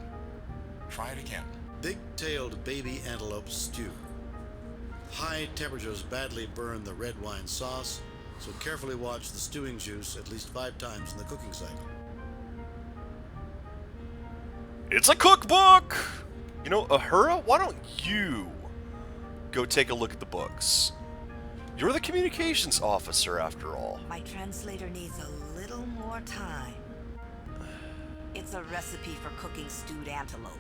Speaker 9: Try it again.
Speaker 3: Big-tailed baby antelope stew. High temperatures badly burn the red wine sauce, so carefully watch the stewing juice at least 5 times in the cooking cycle.
Speaker 1: It's a cookbook! You know, Ahura, why don't you go take a look at the books? You're the communications officer, after all.
Speaker 6: My translator needs a little more time. It's a recipe for cooking stewed antelope.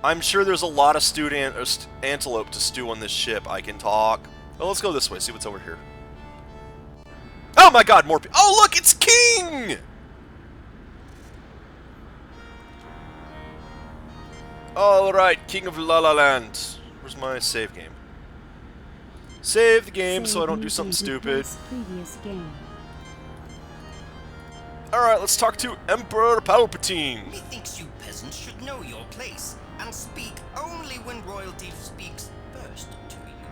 Speaker 1: I'm sure there's a lot of stewed antelope to stew on this ship. I can talk. Well, let's go this way, see what's over here. Oh my god, more people. Oh, look, it's King! Alright, King of La La Land. Where's my save game? Save the game so I don't do something stupid. Alright, let's talk to Emperor Palpatine.
Speaker 18: Methinks you peasants should know your place and speak only when royalty speaks first to you.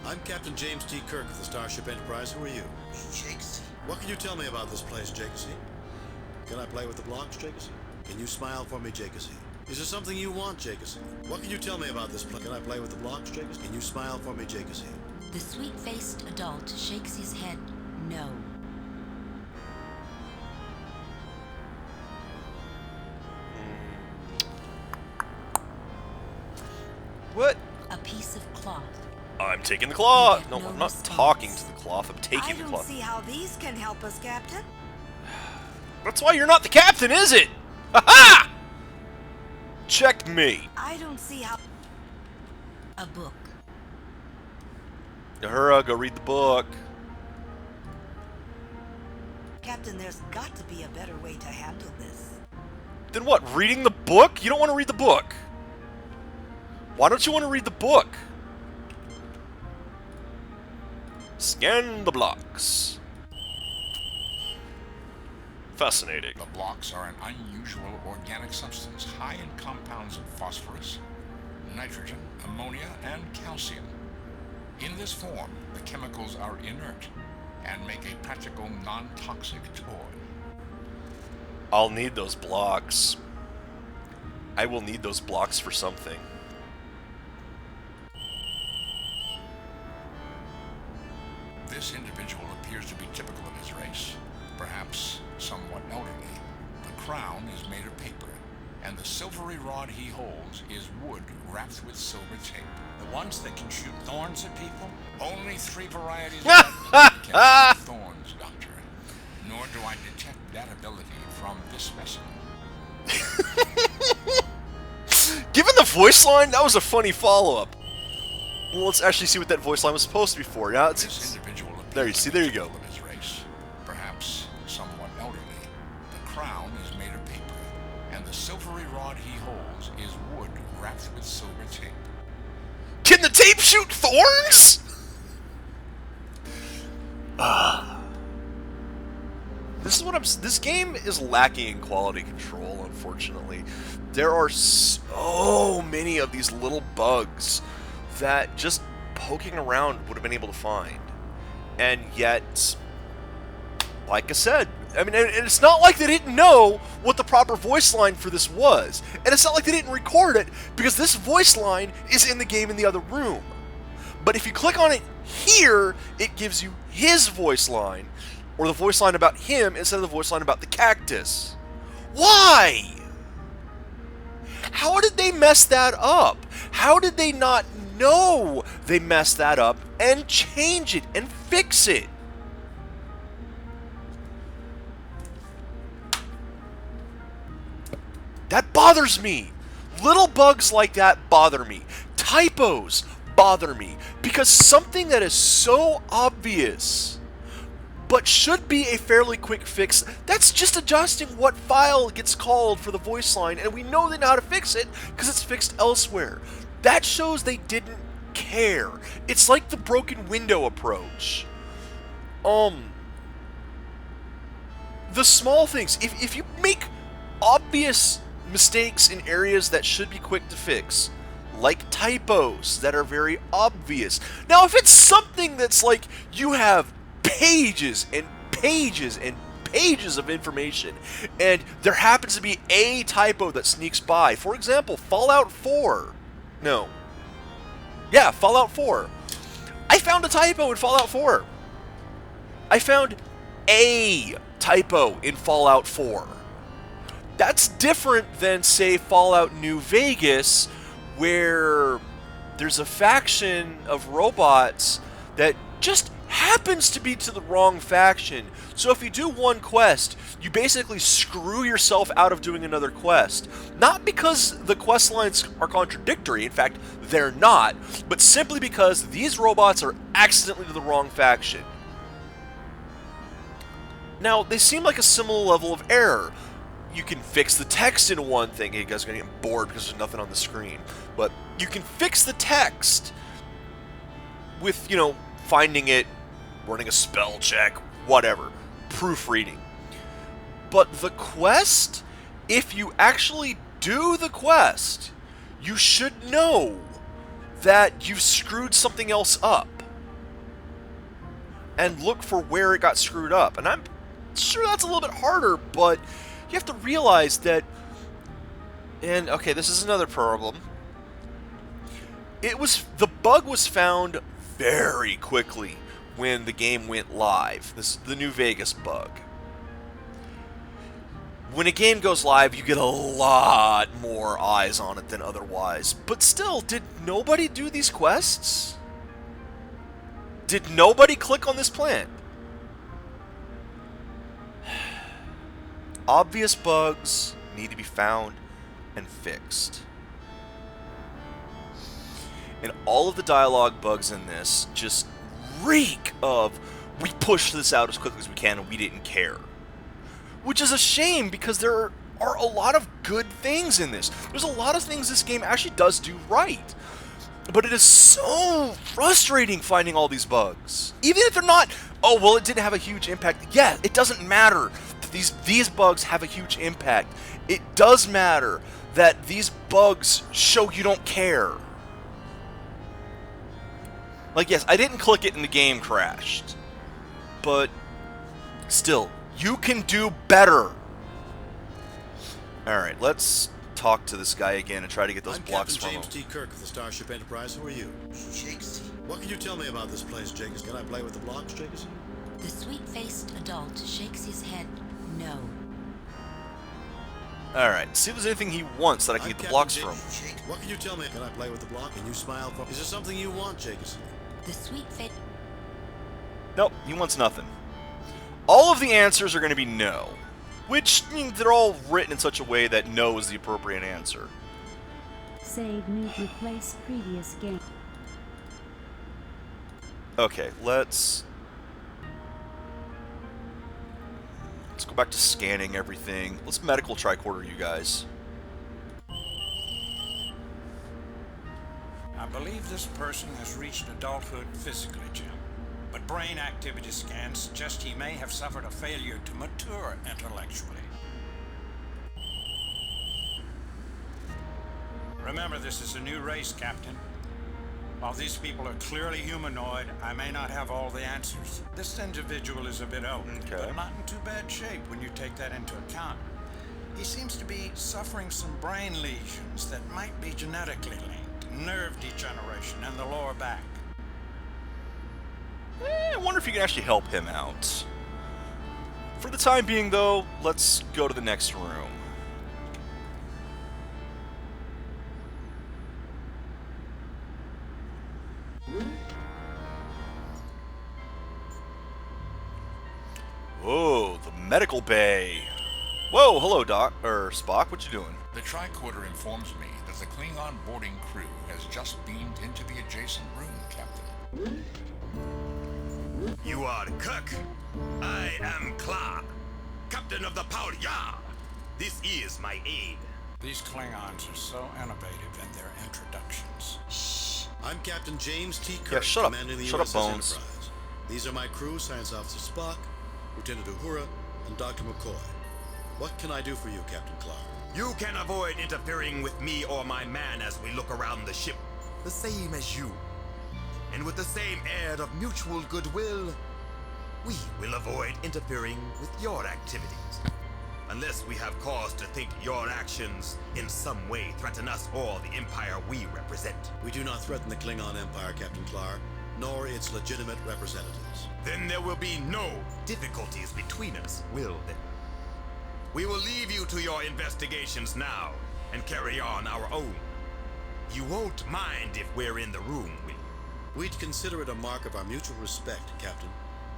Speaker 3: I'm Captain James T. Kirk of the Starship Enterprise. Who are you?
Speaker 18: Jakesy.
Speaker 3: What can you tell me about this place, Jakesy? Can I play with the blocks, Jakesy? Can you smile for me, Jakesy? Is there something you want, Jakesy? What can you tell me about this place? Can I play with the blocks, Jakesy? Can you smile for me, Jakesy?
Speaker 4: The sweet-faced adult shakes his head no.
Speaker 1: What?
Speaker 4: A piece of cloth.
Speaker 1: I'm taking the cloth. No, I'm not talking to the cloth. I'm taking the
Speaker 6: I don't
Speaker 1: cloth.
Speaker 6: see how these can help us, Captain.
Speaker 1: That's why you're not the captain, is it? Ha-ha! Checkmate.
Speaker 6: I don't see how... A book.
Speaker 1: Ahura, go read the book.
Speaker 6: Captain, there's got to be a better way to handle this.
Speaker 1: Then what, reading the book? You don't want to read the book. Why don't you want to read the book? Scan the blocks. Fascinating.
Speaker 9: The blocks are an unusual organic substance high in compounds of phosphorus, nitrogen, ammonia, and calcium. In this form, the chemicals are inert and make a practical non-toxic toy.
Speaker 1: I'll need those blocks. I will need those blocks for something.
Speaker 9: This individual appears to be typical of his race, perhaps somewhat elderly. The crown is made of paper, and the silvery rod he holds is wood wrapped with silver tape.
Speaker 16: The ones that can shoot thorns at people?
Speaker 9: Only 3 varieties of that can shoot thorns, Doctor. Nor do I detect that ability from this specimen.
Speaker 1: Given the voice line, that was a funny follow-up. Well, let's actually see what that voice line was supposed to be for. Yeah, it's there. You see, there you go.
Speaker 9: Of his race, perhaps somewhat elderly. The crown is made of paper, and the silvery rod he holds is wood wrapped with silver tape.
Speaker 1: Can the tape shoot thorns? This game is lacking in quality control, unfortunately. There are so many of these little bugs that just poking around would have been able to find. And yet, like I said, I mean, and it's not like they didn't know what the proper voice line for this was. And it's not like they didn't record it, because this voice line is in the game in the other room. But if you click on it here, it gives you his voice line, or the voice line about him instead of the voice line about the cactus. Why? How did they mess that up? How did they not know they messed that up and change it and fix it? That bothers me. Little bugs like that bother me. Typos bother me, because something that is so obvious but should be a fairly quick fix, that's just adjusting what file gets called for the voice line, and we know they know how to fix it because it's fixed elsewhere. That shows they didn't care. It's like the broken window approach. The small things. If you make obvious mistakes in areas that should be quick to fix, like typos that are very obvious. Now, if it's something that's like you have pages and pages and pages of information, and there happens to be a typo that sneaks by, for example, Fallout 4. No. Yeah, Fallout 4. I found a typo in Fallout 4. I found a typo in Fallout 4. That's different than, say, Fallout New Vegas, where there's a faction of robots that just happens to be to the wrong faction. So if you do one quest, you basically screw yourself out of doing another quest. Not because the quest lines are contradictory, in fact, they're not, but simply because these robots are accidentally to the wrong faction. Now, they seem like a similar level of error. You can fix the text in one thing. Hey, you guys are going to get bored because there's nothing on the screen. But you can fix the text with, you know, finding it, running a spell check, whatever, proofreading. But the quest, if you actually do the quest, you should know that you've screwed something else up. And look for where it got screwed up. And I'm sure that's a little bit harder, but you have to realize that, and okay, this is another problem. The bug was found very quickly when the game went live. This is the New Vegas bug. When a game goes live, you get a lot more eyes on it than otherwise. But still, did nobody do these quests? Did nobody click on this plan? Obvious bugs need to be found and fixed. And all of the dialogue bugs in this just reek of, we pushed this out as quickly as we can and we didn't care. Which is a shame, because there are a lot of good things in this. There's a lot of things this game actually does do right. But it is so frustrating finding all these bugs. Even if they're not, oh, well, it didn't have a huge impact. Yeah, it doesn't matter that these bugs have a huge impact. It does matter that these bugs show you don't care. Like, yes, I didn't click it and the game crashed. But still, you can do better. Alright, let's talk to this guy again and try to get those blocks from him.
Speaker 3: I'm Captain James T. Kirk of the Starship Enterprise. Who are you? Jakes. What can you tell me about this place, Jakes? Can I play with the blocks, Jakes?
Speaker 4: The sweet-faced adult shakes his head no.
Speaker 1: Alright, see if there's anything he wants that I can get the blocks from.
Speaker 3: What can you tell me? Can I play with the block? Can you smile for? Is there something you want, Jakes?
Speaker 4: The sweet-faced...
Speaker 1: Nope, he wants nothing. All of the answers are going to be no. Which, I mean, they're all written in such a way that no is the appropriate answer.
Speaker 12: Save new replace previous game.
Speaker 1: Okay, let's go back to scanning everything. Let's medical tricorder you guys.
Speaker 16: I believe this person has reached adulthood physically, Jim. But brain activity scans suggest he may have suffered a failure to mature intellectually. Remember, this is a new race, Captain. While these people are clearly humanoid, I may not have all the answers. This individual is a bit old, but not in too bad shape when you take that into account. He seems to be suffering some brain lesions that might be genetically linked, nerve degeneration in the lower back.
Speaker 1: I wonder if you can actually help him out. For the time being, though, let's go to the next room. Whoa, the medical bay. Whoa, hello, Doc, or Spock, what you doing?
Speaker 9: The tricorder informs me that the Klingon boarding crew has just beamed into the adjacent room, Captain.
Speaker 8: You are Kirk. I am Clark, captain of the Power Yard. This is my aide.
Speaker 16: These Klingons are so innovative in their introductions.
Speaker 3: Shh. I'm Captain James T. Kirk,
Speaker 1: Yeah, shut up.
Speaker 3: commanding the
Speaker 1: Shut up,
Speaker 3: USS
Speaker 1: Bones.
Speaker 3: Enterprise. These are my crew, Science Officer Spock, Lieutenant Uhura, and Dr. McCoy. What can I do for you, Captain Clark?
Speaker 19: You can avoid interfering with me or my man as we look around the ship, the same as you. And with the same air of mutual goodwill, we will avoid interfering with your activities. Unless we have cause to think your actions in some way threaten us or the Empire we represent.
Speaker 3: We do not threaten the Klingon Empire, Captain Clark, nor its legitimate representatives.
Speaker 19: Then there will be no difficulties between us, will there? We will leave you to your investigations now and carry on our own. You won't mind if we're in the room, will you?
Speaker 3: We'd consider it a mark of our mutual respect, Captain,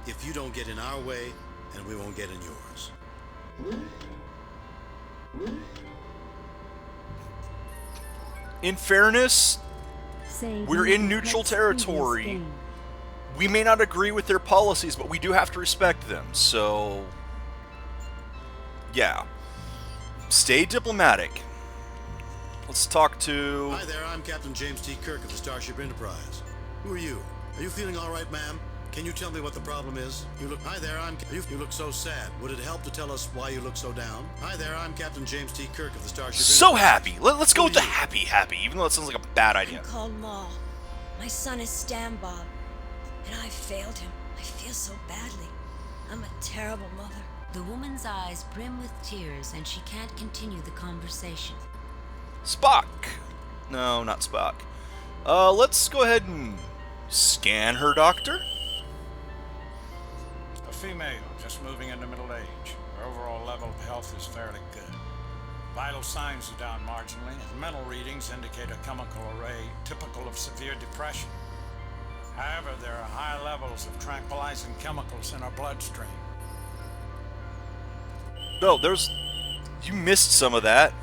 Speaker 3: if you don't get in our way and we won't get in yours.
Speaker 1: In fairness,
Speaker 12: Save
Speaker 1: we're in
Speaker 12: new
Speaker 1: neutral
Speaker 12: replace
Speaker 1: territory.
Speaker 12: previous game.
Speaker 1: We may not agree with their policies, but we do have to respect them. So, yeah. Stay diplomatic. Let's talk to...
Speaker 3: Hi there, I'm Captain James T. Kirk of the Starship Enterprise. Who are you? Are you feeling all right, ma'am? Can you tell me what the problem is? You look... Hi there, You look so sad. Would it help to tell us why you look so down? Hi there, I'm Captain James T. Kirk of the Starship
Speaker 1: So
Speaker 3: Enterprise.
Speaker 1: happy. Let's go with the happy, even though that sounds like a bad idea.
Speaker 20: I'm called Ma. My son is Stan Bob, and I failed him. I feel so badly. I'm a terrible mother.
Speaker 4: The woman's eyes brim with tears and she can't continue the conversation.
Speaker 1: Spock. No, not Spock. Let's go ahead and scan her, Doctor.
Speaker 16: A female, just moving into middle age. Her overall level of health is fairly good. Vital signs are down marginally, and mental readings indicate a chemical array typical of severe depression. However, there are high levels of tranquilizing chemicals in her bloodstream.
Speaker 1: No, you missed some of that.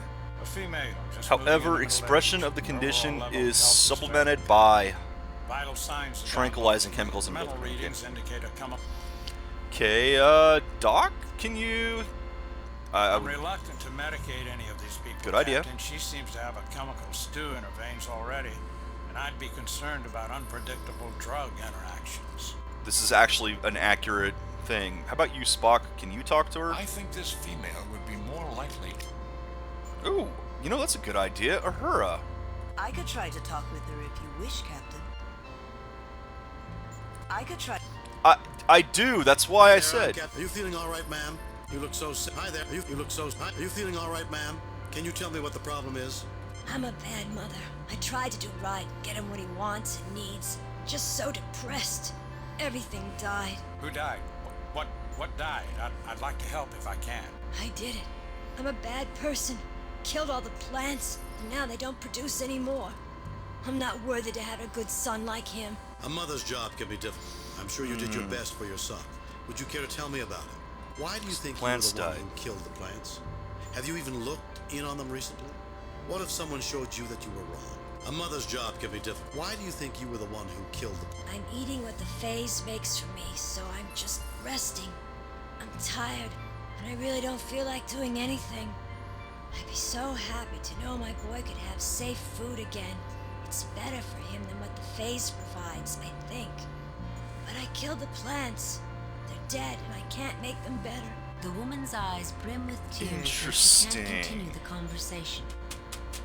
Speaker 16: A female, just
Speaker 1: However, expression of the condition is supplemented by
Speaker 16: vital signs
Speaker 1: tranquilizing chemicals in
Speaker 16: mental
Speaker 1: blood.
Speaker 16: readings indicate a chemical.
Speaker 1: Okay, Doc, can you...
Speaker 16: I'm reluctant to medicate any of these people.
Speaker 1: Good idea.
Speaker 16: Captain. She seems to have a chemical stew in her veins already, and I'd be concerned about unpredictable drug interactions.
Speaker 1: This is actually an accurate thing. How about you, Spock? Can you talk to her?
Speaker 9: I think this female would be more likely to...
Speaker 1: Ooh, you know, that's a good idea. Uhura.
Speaker 6: I could try to talk with her if you wish, Captain. I could try...
Speaker 1: I do. That's why I said.
Speaker 3: Are you feeling all right, ma'am? You look so... Hi there. You look so... Are you feeling all right, ma'am? Can you tell me what the problem is?
Speaker 20: I'm a bad mother. I tried to do right, get him what he wants and needs. Just so depressed. Everything died.
Speaker 16: Who died? What died? I'd like to help if I can.
Speaker 20: I did it. I'm a bad person. Killed all the plants, and now they don't produce anymore. I'm not worthy to have a good son like him.
Speaker 3: A mother's job can be difficult. I'm sure you did your best for your son. Would you care to tell me about it? Why do you think you were the one who killed the plants? Have you even looked in on them recently? What if someone showed you that you were wrong? A mother's job can be difficult. Why do you think you were the one who killed them?
Speaker 20: I'm eating what the phase makes for me, so I'm just resting. I'm tired, and I really don't feel like doing anything. I'd be so happy to know my boy could have safe food again. It's better for him than what the phase provides, I think. But I killed the plants. They're dead, and I can't make them better.
Speaker 4: The woman's eyes brim with tears and she
Speaker 1: Interesting.
Speaker 4: can't continue the conversation.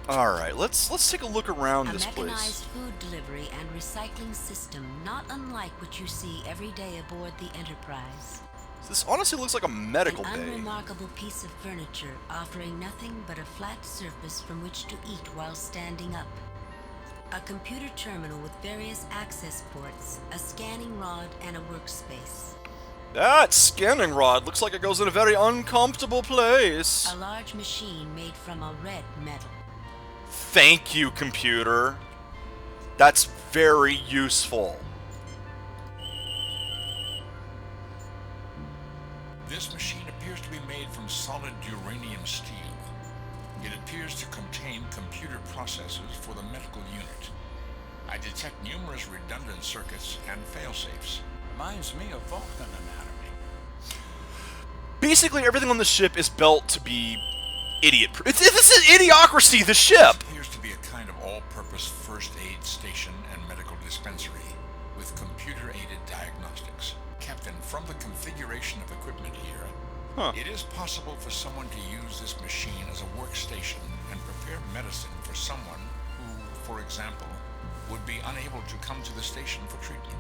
Speaker 1: Alright, let's take a look around
Speaker 4: A
Speaker 1: this
Speaker 4: mechanized
Speaker 1: place.
Speaker 4: food delivery and recycling system not unlike what you see every day aboard the Enterprise.
Speaker 1: This honestly looks like a medical
Speaker 4: An
Speaker 1: bay.
Speaker 4: unremarkable piece of furniture offering nothing but a flat surface from which to eat while standing up. A computer terminal with various access ports, a scanning rod, and a workspace.
Speaker 1: That scanning rod looks like it goes in a very uncomfortable place.
Speaker 4: A large machine made from a red metal.
Speaker 1: Thank you, computer. That's very useful.
Speaker 9: This machine appears to be made from solid uranium steel. It appears to contain computer processors for the medical unit. I detect numerous redundant circuits and failsafes.
Speaker 16: Reminds me of Vulcan anatomy.
Speaker 1: Basically, everything on the ship is built to be idiot. This is idiocracy. The ship.
Speaker 9: It appears to be a kind of all-purpose first aid station and medical dispensary with computer-aided diagnostics. Captain, from the configuration of equipment here,
Speaker 1: Huh.
Speaker 9: It is possible for someone to use this machine as a workstation and prepare medicine for someone who, for example, would be unable to come to the station for treatment.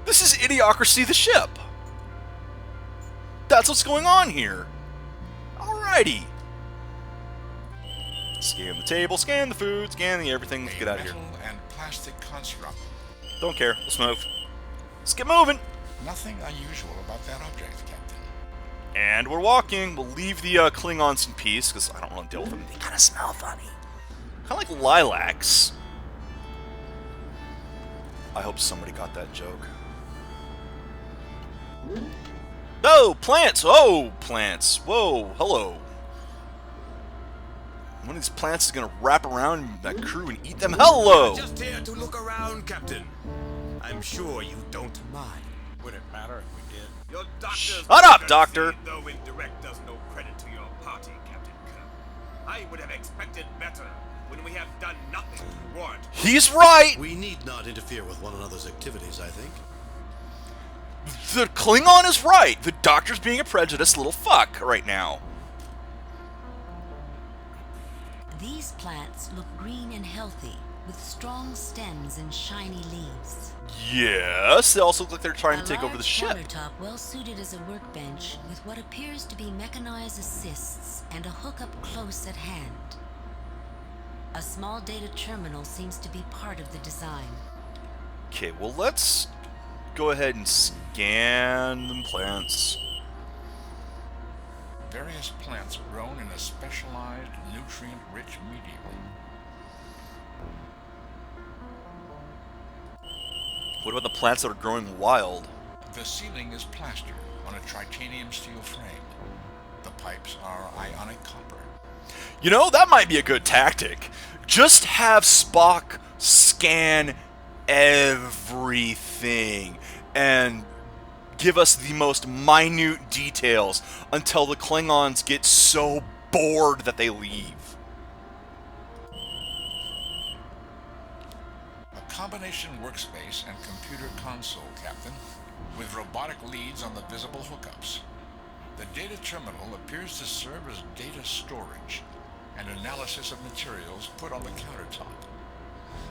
Speaker 1: This is Idiocracy the ship. That's what's going on here. Alrighty. Scan the table, scan the food, scan the everything. Let's get out of here.
Speaker 9: Metal and plastic construct.
Speaker 1: Don't care. Let's move. Let's get moving.
Speaker 9: Nothing unusual about that object, Captain.
Speaker 1: And we're walking. We'll leave the Klingons in peace, because I don't want to deal with them. They kind of smell funny. Kind of like lilacs. I hope somebody got that joke. Oh, plants! Oh, plants! Whoa, hello. One of these plants is going to wrap around that crew and eat them. Hello!
Speaker 19: Just here to look around, Captain. I'm sure you don't mind.
Speaker 16: Would it matter if we did?
Speaker 19: Your doctor's
Speaker 1: Shut up, Doctor!
Speaker 19: Though indirect does no credit to your party, Captain Kirk. I would have expected better when we have done nothing to warrant.
Speaker 1: He's right!
Speaker 3: We need not interfere with one another's activities, I think.
Speaker 1: The Klingon is right. The Doctor's being a prejudiced little fuck right now.
Speaker 4: These plants look green and healthy, with strong stems and shiny leaves.
Speaker 1: Yes, they also look like they're trying to take over the ship.
Speaker 4: A large countertop well suited as a workbench, with what appears to be mechanized assists and a hookup close at hand. A small data terminal seems to be part of the design.
Speaker 1: Okay, well let's go ahead and scan the plants.
Speaker 9: Various plants grown in a specialized, nutrient-rich medium.
Speaker 1: What about the plants that are growing wild?
Speaker 9: The ceiling is plastered on a titanium steel frame. The pipes are ionic copper.
Speaker 1: You know, that might be a good tactic. Just have Spock scan everything and give us the most minute details until the Klingons get so bored that they leave.
Speaker 9: A combination workspace and computer console, Captain, with robotic leads on the visible hookups. The data terminal appears to serve as data storage and analysis of materials put on the countertop.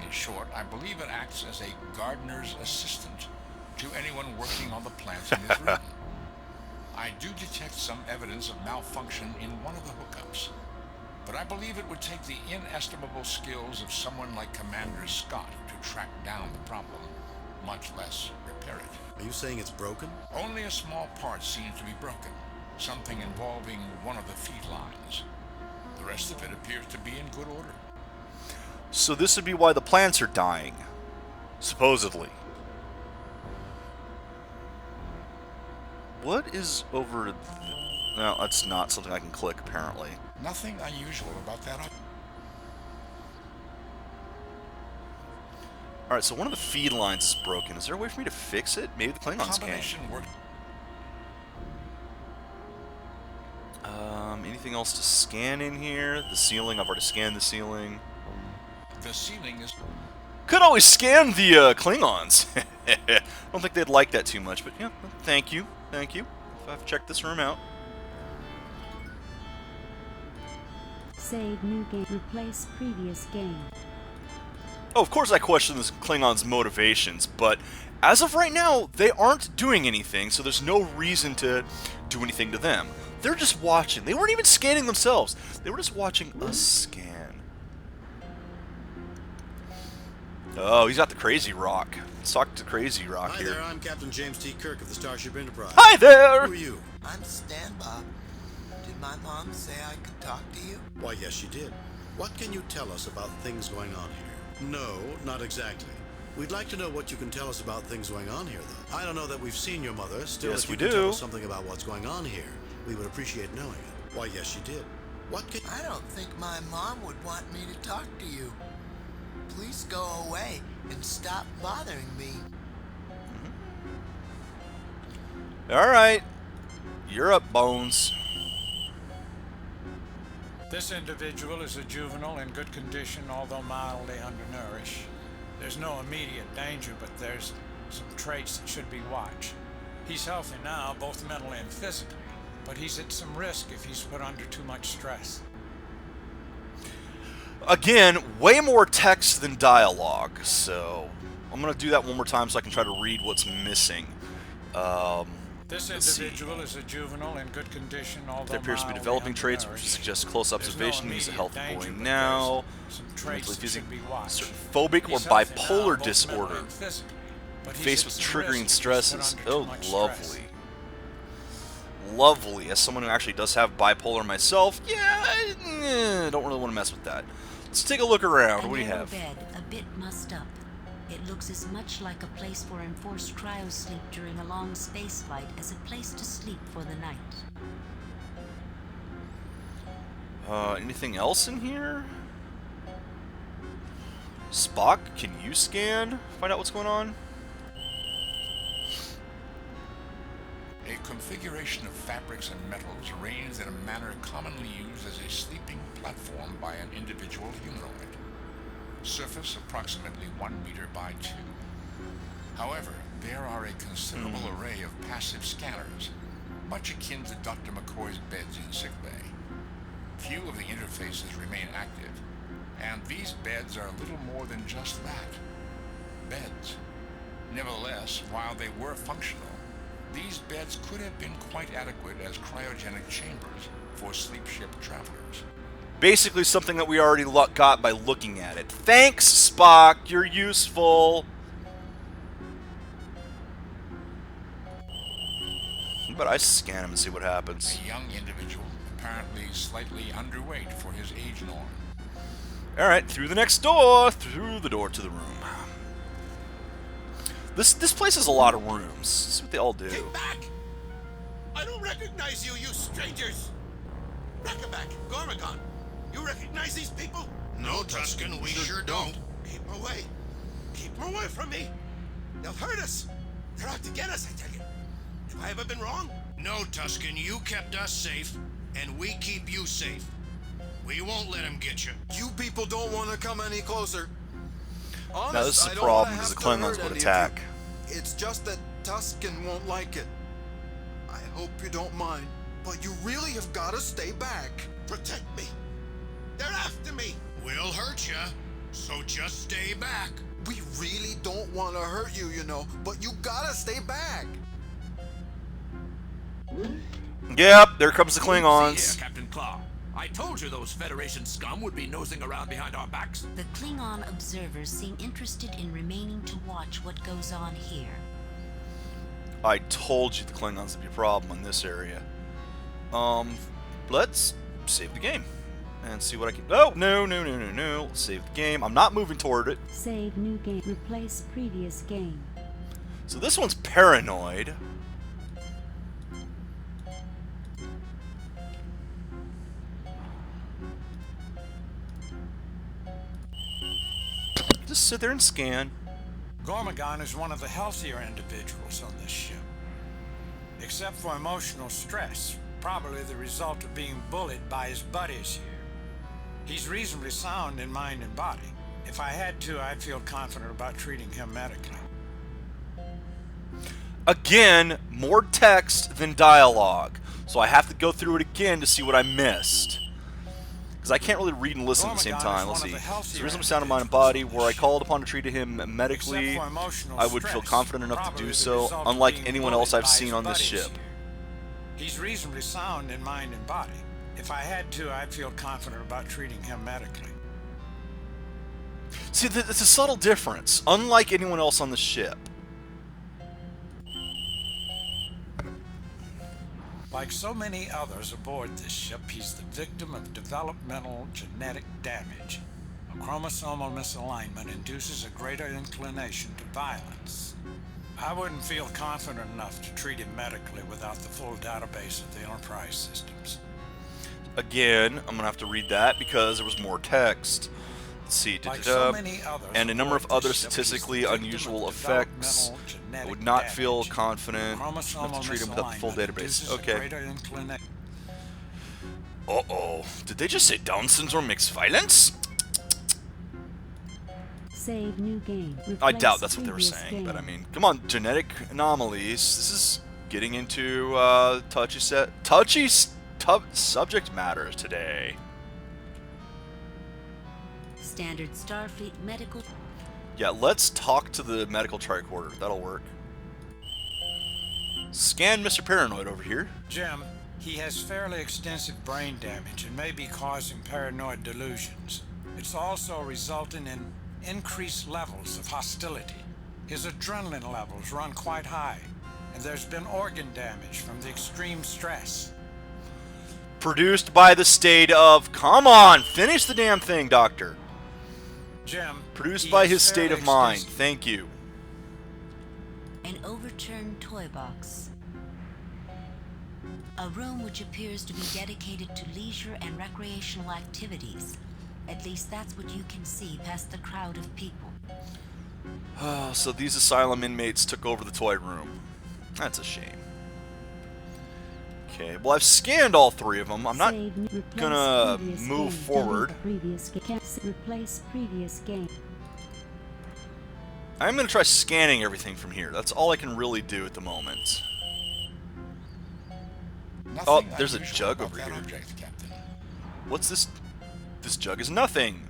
Speaker 9: In short, I believe it acts as a gardener's assistant to anyone working on the plants in this room. I do detect some evidence of malfunction in one of the hookups, but I believe it would take the inestimable skills of someone like Commander Scott to track down the problem, much less repair it.
Speaker 3: Are you saying it's broken?
Speaker 9: Only a small part seems to be broken, something involving one of the feed lines. The rest of it appears to be in good order.
Speaker 1: So this would be why the plants are dying, supposedly. What is over... No, that's not something I can click, apparently.
Speaker 9: Nothing unusual about that.
Speaker 1: Alright, so one of the feed lines is broken. Is there a way for me to fix it? Maybe the Klingons can. Anything else to scan in here? The ceiling, I've already scanned the ceiling.
Speaker 9: The ceiling is...
Speaker 1: Could always scan the Klingons. I don't think they'd like that too much, but yeah, thank you. Thank you. I've checked this room out.
Speaker 12: Save new game. Replace previous game.
Speaker 1: Oh, of course I question this Klingon's motivations, but as of right now, they aren't doing anything, so there's no reason to do anything to them. They're just watching. They weren't even scanning themselves. They were just watching us scan. Oh, he's got the Crazy Rock. Let's talk to Crazy Rock here.
Speaker 3: Hi there, I'm Captain James T. Kirk of the Starship Enterprise.
Speaker 1: Hi there!
Speaker 3: Who are you?
Speaker 21: I'm Stan, Bob. Did my mom say I could talk to you?
Speaker 3: Why, yes, she did. What can you tell us about things going on here? No, not exactly. We'd like to know what you can tell us about things going on here, though. I don't know that we've seen your mother. Still,
Speaker 1: Yes,
Speaker 3: if
Speaker 1: we
Speaker 3: you can
Speaker 1: do.
Speaker 3: tell us something about what's going on here, we would appreciate knowing it. Why, yes, she did. What can...
Speaker 21: I don't think my mom would want me to talk to you. Please go away and stop bothering me.
Speaker 1: Alright. You're up, Bones.
Speaker 16: This individual is a juvenile in good condition, although mildly undernourished. There's no immediate danger, but there's some traits that should be watched. He's healthy now, both mentally and physically, but he's at some risk if he's put under too much stress.
Speaker 1: Again, way more text than dialogue, so I'm going to do that one more time so I can try to read what's missing.
Speaker 16: This individual is a juvenile in good condition, although
Speaker 1: there appears to be
Speaker 16: mildly
Speaker 1: developing traits which
Speaker 16: undernourished.
Speaker 1: suggest close observation.
Speaker 16: There's
Speaker 1: He's a
Speaker 16: no
Speaker 1: healthy
Speaker 16: immediate
Speaker 1: boy
Speaker 16: danger, but
Speaker 1: now.
Speaker 16: there's some traits
Speaker 1: Mentally,
Speaker 16: that should
Speaker 1: physically,
Speaker 16: be watched.
Speaker 1: certain phobic or
Speaker 16: He's healthy now,
Speaker 1: bipolar
Speaker 16: both
Speaker 1: disorder.
Speaker 16: mentally and physically, but he's
Speaker 1: Faced
Speaker 16: at
Speaker 1: with
Speaker 16: some
Speaker 1: triggering
Speaker 16: risk if he's put
Speaker 1: stresses.
Speaker 16: under too
Speaker 1: Oh,
Speaker 16: much
Speaker 1: lovely.
Speaker 16: stress.
Speaker 1: Lovely. As someone who actually does have bipolar myself, yeah, I don't really want to mess with that. Let's take a look around. What do you have?
Speaker 4: Bed, a bit mussed up. It looks as much like a place for enforced cryosleep during a long space flight as a place to sleep for the night.
Speaker 1: Anything else in here? Spock, can you scan? Find out what's going on?
Speaker 9: A configuration of fabrics and metals arranged in a manner commonly used as a sleeping platform by an individual humanoid. Surface approximately 1 meter by 2. However, there are a considerable array of passive scanners, much akin to Dr. McCoy's beds in sickbay. Few of the interfaces remain active, and these beds are little more than just that, beds. Nevertheless, while they were functional, these beds could have been quite adequate as cryogenic chambers for sleep ship travelers.
Speaker 1: Basically something that we already got by looking at it. Thanks, Spock. You're useful. But I scan him and see what happens.
Speaker 9: A young individual, apparently slightly underweight for his age norm.
Speaker 1: Alright, through the next door. Through the door to the room. This place has a lot of rooms. Let's see what they all do.
Speaker 19: Get back! I don't recognize you, you strangers! Rackaback, Gormagon, you recognize these people?
Speaker 2: No, Tuscan, we sure don't.
Speaker 19: Keep them away. Keep them away from me. They'll hurt us. They're out to get us, I tell you. Have I ever been wrong?
Speaker 2: No, Tuscan, you kept us safe, and we keep you safe. We won't let them get you.
Speaker 3: You people don't want to come any closer. Honest,
Speaker 1: Now this is
Speaker 3: I
Speaker 1: a
Speaker 3: don't
Speaker 1: problem
Speaker 3: wanna
Speaker 1: because the
Speaker 3: have to
Speaker 1: Klingons
Speaker 3: hurt
Speaker 1: would
Speaker 3: any of
Speaker 1: attack.
Speaker 3: you. It's just that Tuscan won't like it. I hope you don't mind, but you really have got to stay back.
Speaker 19: Protect me. They're after me.
Speaker 2: We'll hurt you, so just stay back.
Speaker 3: We really don't want to hurt you, you know, but you gotta stay back.
Speaker 1: Yep, there comes the Klingons.
Speaker 7: See here, Captain Claw. I told you those Federation scum would be nosing around behind our backs.
Speaker 4: The Klingon observers seem interested in remaining to watch what goes on here.
Speaker 1: I told you the Klingons would be a problem in this area. Let's save the game and see what I can. Oh, no. Save the game. I'm not moving toward it.
Speaker 12: Save new game. Replace previous game.
Speaker 1: So this one's paranoid. Just sit there and scan.
Speaker 16: Gormagon is one of the healthier individuals on this ship. Except for emotional stress, probably the result of being bullied by his buddies here. He's reasonably sound in mind and body. If I had to, I'd feel confident about treating him medically.
Speaker 1: Again, more text than dialogue. So I have to go through it again to see what I missed. Because I can't really read and listen at the same time. Let's see. So reasonable sound of mind and body. Were I called upon to treat him medically, I would feel confident enough to do so, unlike anyone else I've seen on this ship.
Speaker 16: He's reasonably sound in mind and body. If I had to, I'd feel confident about treating him medically.
Speaker 1: See, it's a subtle difference. Unlike anyone else on the ship.
Speaker 16: Like so many others aboard this ship, he's the victim of developmental genetic damage. A chromosomal misalignment induces a greater inclination to violence. I wouldn't feel confident enough to treat him medically without the full database of the Enterprise systems.
Speaker 1: Again, I'm going to have to read that because there was more text. Let's see. And a number of other statistically unusual effects. I would not feel confident enough to treat him without the full database. Okay. Uh-oh. Did they just say Down syndrome makes violence?
Speaker 12: Save new game.
Speaker 1: I doubt that's what they were saying, but I mean, come on, genetic anomalies. This is getting into subject matters today.
Speaker 4: Standard Starfleet medical.
Speaker 1: Yeah, let's talk to the medical tricorder. That'll work. Scan Mr. Paranoid over here.
Speaker 16: Jim, he has fairly extensive brain damage and may be causing paranoid delusions. It's also resulting in increased levels of hostility. His adrenaline levels run quite high, and there's been organ damage from the extreme stress.
Speaker 1: Produced by the state of... Come on, finish the damn thing, Doctor.
Speaker 16: Jim,
Speaker 1: produced by his state of mind. Thank you.
Speaker 4: An overturned toy box. A room which appears to be dedicated to leisure and recreational activities. At least that's what you can see past the crowd of people.
Speaker 1: Oh, so these asylum inmates took over the toy room. That's a shame. Okay, well I've scanned all three of them. I'm not gonna move forward.
Speaker 12: Replace previous game.
Speaker 1: I'm gonna try scanning everything from here. That's all I can really do at the moment. Oh, there's a jug over here. What's this? This jug is nothing.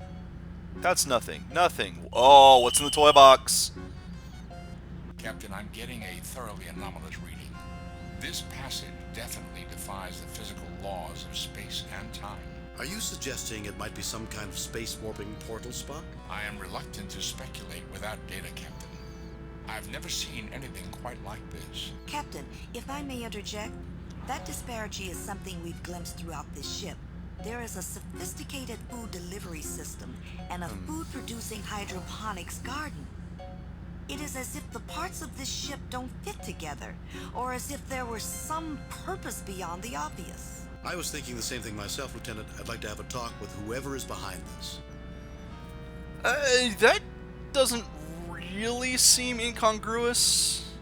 Speaker 1: That's nothing. Nothing. Oh, what's in the toy box?
Speaker 9: Captain, I'm getting a thoroughly anomalous reading. This passage definitely defies the physical laws of space and time.
Speaker 3: Are you suggesting it might be some kind of space warping portal, Spock?
Speaker 9: I am reluctant to speculate without data, Captain. I've never seen anything quite like this.
Speaker 6: Captain, if I may interject, that disparity is something we've glimpsed throughout this ship. There is a sophisticated food delivery system and a food-producing hydroponics garden. It is as if the parts of this ship don't fit together, or as if there were some purpose beyond the obvious.
Speaker 3: I was thinking the same thing myself, Lieutenant. I'd like to have a talk with whoever is behind this.
Speaker 1: That doesn't really seem incongruous.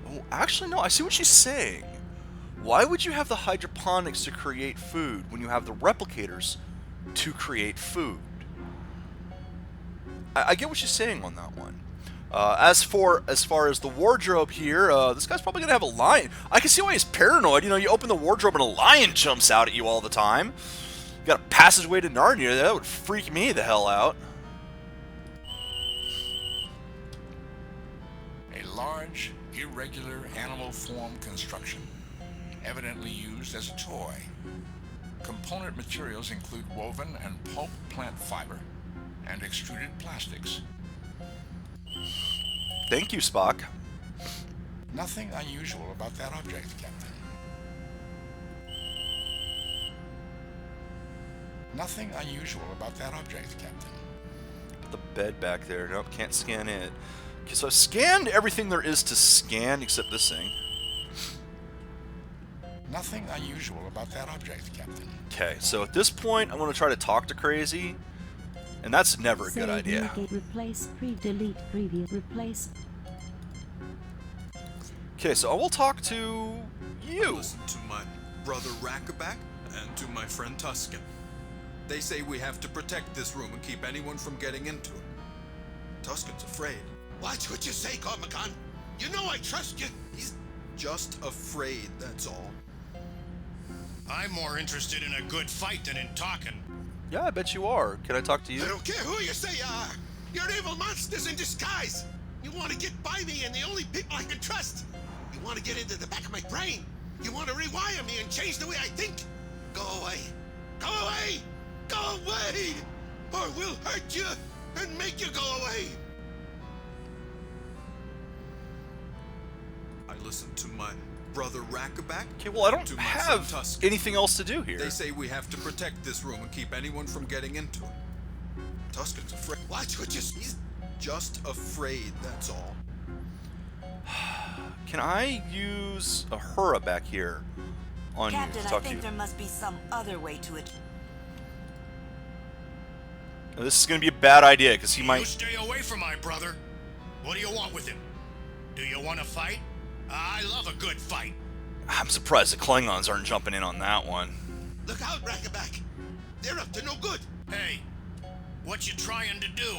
Speaker 1: Oh, actually, no, I see what she's saying. Why would you have the hydroponics to create food when you have the replicators to create food? I get what she's saying on that one. As far as the wardrobe here, this guy's probably gonna have a lion. I can see why he's paranoid. You know, you open the wardrobe and a lion jumps out at you all the time. You got a passageway to Narnia. That would freak me the hell out.
Speaker 9: A large, irregular animal form construction, evidently used as a toy. Component materials include woven and pulp plant fiber and extruded plastics.
Speaker 1: Thank you, Spock.
Speaker 9: Nothing unusual about that object, Captain. Nothing unusual about that object, Captain.
Speaker 1: Put the bed back there. Nope, can't scan it. Okay, so I've scanned everything there is to scan except this thing.
Speaker 9: Nothing unusual about that object, Captain.
Speaker 1: Okay, so at this point, I'm going to try to talk to Crazy, and that's never a good idea.
Speaker 12: Replace delete previous replace.
Speaker 1: Okay, so I will talk to you.
Speaker 14: Listen to my brother Rackerback and to my friend Tuscan. They say we have to protect this room and keep anyone from getting into it. Tuscan's afraid.
Speaker 19: Watch what you say, Cormacan. You know I trust you.
Speaker 14: He's just afraid, that's all.
Speaker 22: I'm more interested in a good fight than in talking.
Speaker 1: Yeah, I bet you are. Can I talk to you?
Speaker 19: I don't care who you say you are. You're evil monsters in disguise. You want to get by me and the only people I can trust. You want to get into the back of my brain. You want to rewire me and change the way I think. Go away. Go away. Go away. Or we'll hurt you and make you go away.
Speaker 14: I listen to my brother Rackerback.
Speaker 1: Okay, well, I don't have anything else to do here.
Speaker 14: They say we have to protect this room and keep anyone from getting into it. Tuscan's afraid.
Speaker 19: Watch what you...
Speaker 14: He's just afraid, that's all.
Speaker 1: Can I use a Hura back here on
Speaker 6: Captain,
Speaker 1: you?
Speaker 6: I think there must be some other way to it.
Speaker 1: Now, this is going to be a bad idea because he might...
Speaker 22: You stay away from my brother. What do you want with him? Do you want to fight? I love a good fight.
Speaker 1: I'm surprised the Klingons aren't jumping in on that one.
Speaker 19: Look out, Rackerback. They're up to no good.
Speaker 22: Hey, what you trying to do?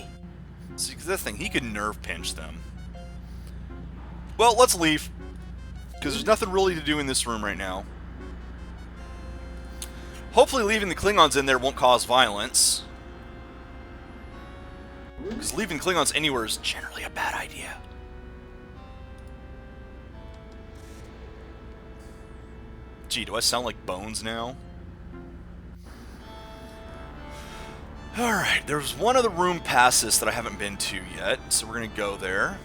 Speaker 1: See, 'cause this thing, he could nerve pinch them. Well, let's leave. because there's nothing really to do in this room right now. Hopefully leaving the Klingons in there won't cause violence. Because leaving Klingons anywhere is generally a bad idea. Gee, do I sound like Bones now? Alright, there's one other room past this that I haven't been to yet, so we're going to go there.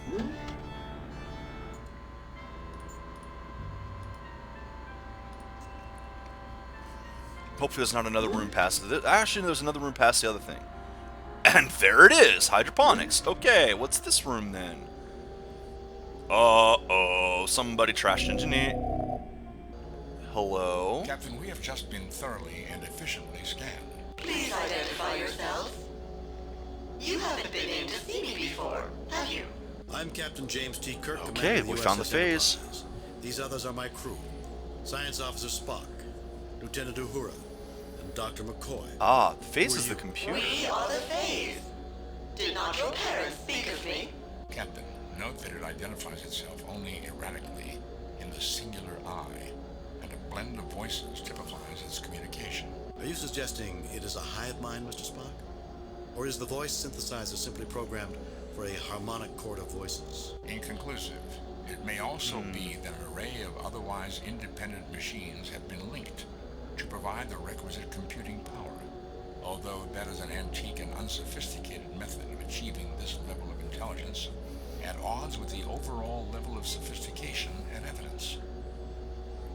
Speaker 1: Hopefully there's not another room past it. Actually, there's another room past the other thing. And there it is! Hydroponics. Okay, what's this room then? Uh-oh, somebody trashed engineer. Hello?
Speaker 9: Captain, we have just been thoroughly and efficiently scanned.
Speaker 5: Please identify yourself. You haven't been in to see me before, have you?
Speaker 3: I'm Captain James T. Kirk.
Speaker 1: Okay, we found the phase.
Speaker 3: Enterprise. These others are my crew. Science Officer Spock, Lieutenant Uhura, and Dr. McCoy.
Speaker 1: Ah, the phase is the computer.
Speaker 5: We are the phase. Did not your parents speak of me?
Speaker 9: Captain, note that it identifies itself only erratically in the singular I, and a blend of voices typifies its communication.
Speaker 3: Are you suggesting it is a hive mind, Mr. Spock? Or is the voice synthesizer simply programmed for a harmonic chord of voices?
Speaker 9: Inconclusive. It may also be that an array of otherwise independent machines have been linked to provide the requisite computing power, although that is an antique and unsophisticated method of achieving this level of intelligence, at odds with the overall level of sophistication and evidence.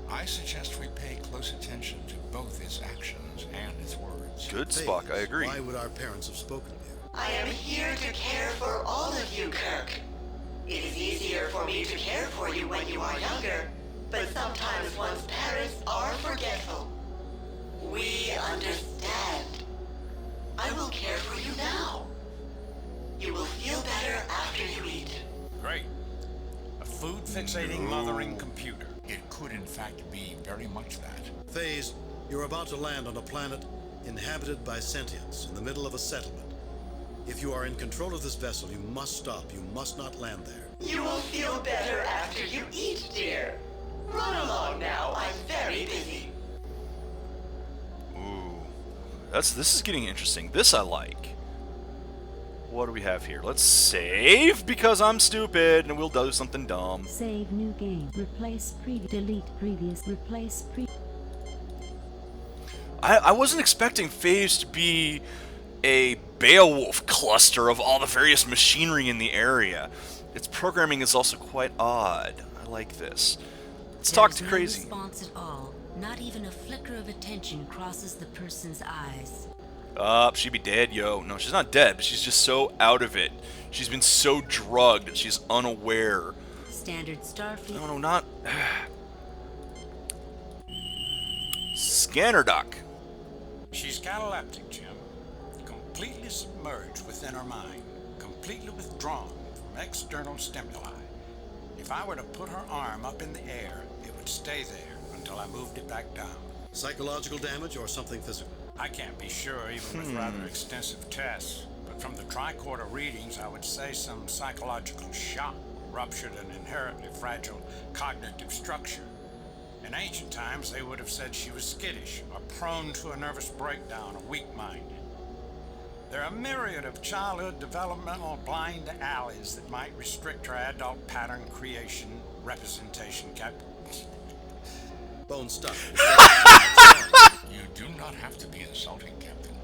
Speaker 9: I suggest we pay close attention to both its actions and its words.
Speaker 1: Good, Spock, I agree.
Speaker 3: Why would our parents have spoken of you?
Speaker 5: I am here to care for all of you, Kirk. It is easier for me to care for you when you are younger, but sometimes one's parents are forgetful. We understand. I will care for you now. You will feel better after you eat.
Speaker 16: Great. A food-fixating mothering computer.
Speaker 9: It could in fact be very much that.
Speaker 3: Phase, you're about to land on a planet inhabited by sentients in the middle of a settlement. If you are in control of this vessel, you must stop. You must not land there.
Speaker 5: You will feel better after you eat, dear. Run along now. I'm very busy.
Speaker 1: Ooh. This is getting interesting. This I like. What do we have here? Let's save because I'm stupid and we'll do something dumb.
Speaker 12: Save new game. Replace delete previous. Replace
Speaker 1: I wasn't expecting Phase to be a Beowulf cluster of all the various machinery in the area. Its programming is also quite odd. I like this. Let's talk to Crazy.
Speaker 4: No response at all. Not even a flicker of attention crosses the person's eyes.
Speaker 1: She'd be dead, yo. No, she's not dead, but she's just so out of it. She's been so drugged that she's unaware.
Speaker 4: Standard Starfleet.
Speaker 1: No, not... Scanner dock.
Speaker 16: She's cataleptic, Jim. Completely submerged within her mind. Completely withdrawn from external stimuli. If I were to put her arm up in the air, it would stay there until I moved it back down.
Speaker 3: Psychological damage or something physical?
Speaker 16: I can't be sure, even with rather extensive tests. But from the tricorder readings, I would say some psychological shock ruptured an inherently fragile cognitive structure. In ancient times, they would have said she was skittish or prone to a nervous breakdown or weak-minded. There are a myriad of childhood developmental blind alleys that might restrict her adult pattern creation representation
Speaker 3: Bone stuff.
Speaker 9: You do not have to be insulting, Captain.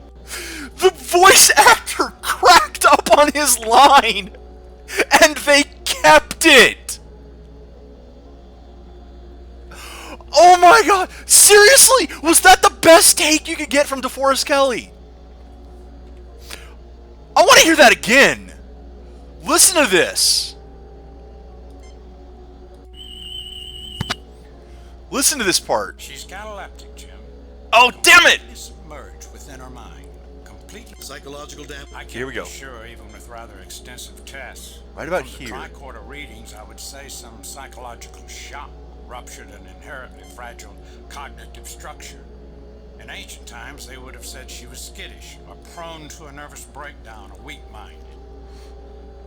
Speaker 1: The voice actor cracked up on his line, and they kept it. Oh my god! Seriously? Was that the best take you could get from DeForest Kelley? I want to hear that again. Listen to this. Listen to this part.
Speaker 16: She's cataleptic, Jim.
Speaker 1: Oh, damn it!
Speaker 16: Submerged within her mind. Completely.
Speaker 3: Psychological damage.
Speaker 16: I can't
Speaker 1: Here we go.
Speaker 16: be sure, even with rather extensive tests.
Speaker 1: Right about
Speaker 16: From
Speaker 1: here.
Speaker 16: The tricorder readings, I would say some psychological shock ruptured an inherently fragile cognitive structure. In ancient times, they would have said she was skittish or prone to a nervous breakdown or weak-minded.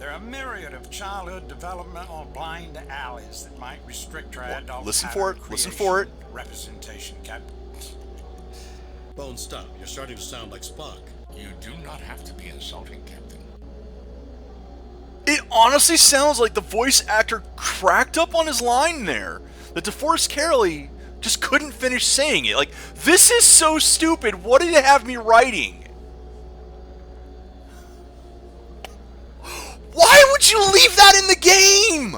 Speaker 16: There are a myriad of childhood developmental blind alleys that might restrict our adult
Speaker 1: Listen
Speaker 16: pattern
Speaker 1: for it. Listen for it.
Speaker 16: representation, Captain.
Speaker 3: Bone, stop. You're starting to sound like Spock.
Speaker 9: You do not have to be insulting, Captain.
Speaker 1: It honestly sounds like the voice actor cracked up on his line there. That DeForest Carolee just couldn't finish saying it. Like, this is so stupid. What did it have me writing? Why would you leave that in the game?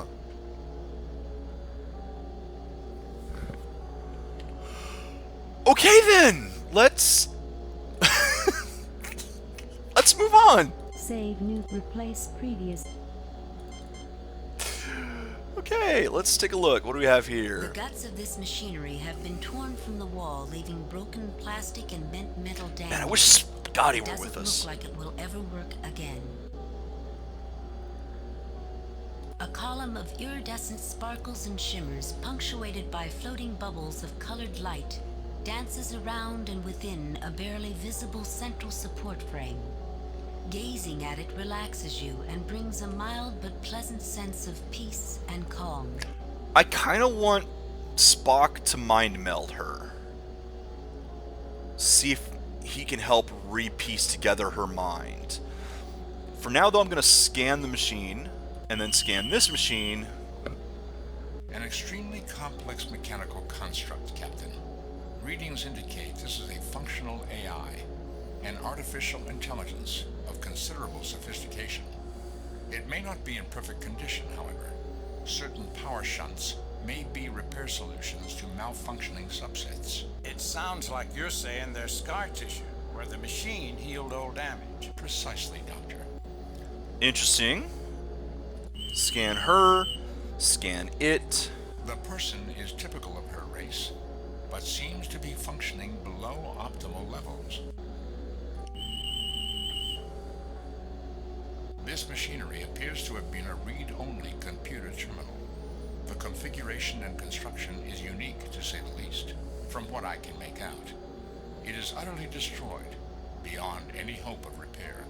Speaker 1: Okay then, let's let's move on.
Speaker 12: Save new replace previous.
Speaker 1: Okay, let's take a look. What do we have here?
Speaker 4: The guts of this machinery have been torn from the wall, leaving broken plastic and bent metal damage.
Speaker 1: Man, I wish Scotty were with us.
Speaker 4: It doesn't look like it will ever work again. A column of iridescent sparkles and shimmers, punctuated by floating bubbles of colored light, dances around and within a barely visible central support frame. Gazing at it relaxes you and brings a mild but pleasant sense of peace and calm.
Speaker 1: I kind of want Spock to mind meld her. See if he can help re-piece together her mind. For now, though, I'm going to scan the machine, and then scan this machine.
Speaker 9: An extremely complex mechanical construct, Captain. Readings indicate this is a functional AI, an artificial intelligence of considerable sophistication. It may not be in perfect condition, however. Certain power shunts may be repair solutions to malfunctioning subsets.
Speaker 16: It sounds like you're saying there's scar tissue, where the machine healed old damage.
Speaker 9: Precisely, Doctor.
Speaker 1: Interesting. Scan her. Scan it.
Speaker 9: The person is typical of her race, but seems to be functioning below optimal levels. This machinery appears to have been a read-only computer terminal. The configuration and construction is unique, to say the least, from what I can make out. It is utterly destroyed, beyond any hope of repair.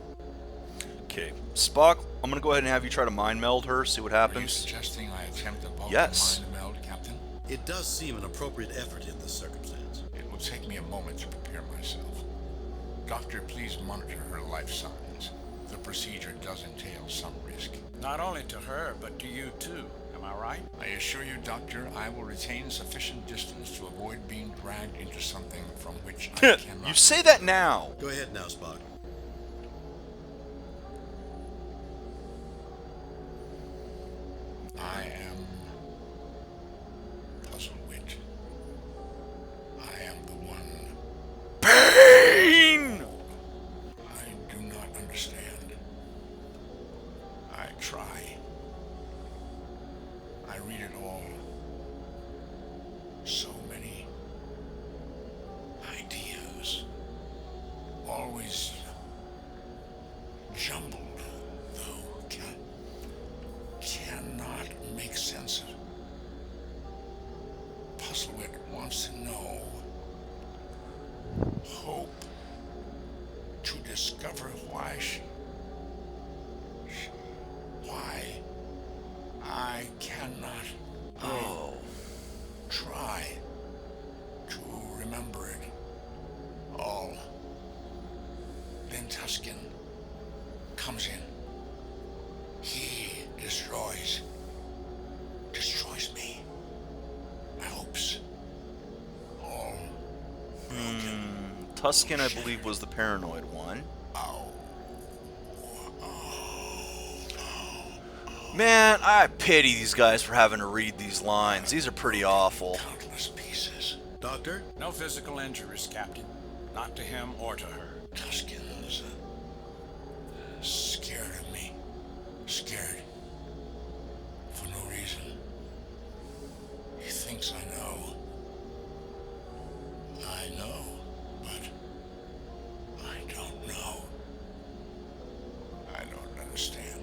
Speaker 1: Okay, Spock, I'm going to go ahead and have you try to mind meld her, see what happens.
Speaker 9: Are you suggesting I attempt a vulcan
Speaker 1: Yes.
Speaker 9: mind meld, Captain?
Speaker 3: It does seem an appropriate effort in this circumstance.
Speaker 9: It will take me a moment to prepare myself. Doctor, please monitor her life signs. The procedure does entail some risk.
Speaker 16: Not only to her, but to you too. Am I right?
Speaker 9: I assure you, Doctor, I will retain sufficient distance to avoid being dragged into something from which I cannot...
Speaker 1: You say that now!
Speaker 3: Go ahead now, Spock.
Speaker 9: I am Puzzlewit. I am the one.
Speaker 1: Pain!
Speaker 9: I do not understand. I try. I read it all. So many ideas. Always jumbled, though. Cannot make sense of it. Puzzlewit wants to know. Hope to discover why why I cannot.
Speaker 1: Oh.
Speaker 9: Try to remember it all. Then Tuscan comes in. He destroys me. My hopes. All
Speaker 1: Tuscan, I believe, was the paranoid one. Man, I pity these guys for having to read these lines. These are pretty awful.
Speaker 9: Countless pieces.
Speaker 3: Doctor?
Speaker 16: No physical injuries, Captain. Not to him or to her.
Speaker 9: Tuscan's scared of me. Scared. For no reason. He thinks I know. I know, but I don't know. I don't understand.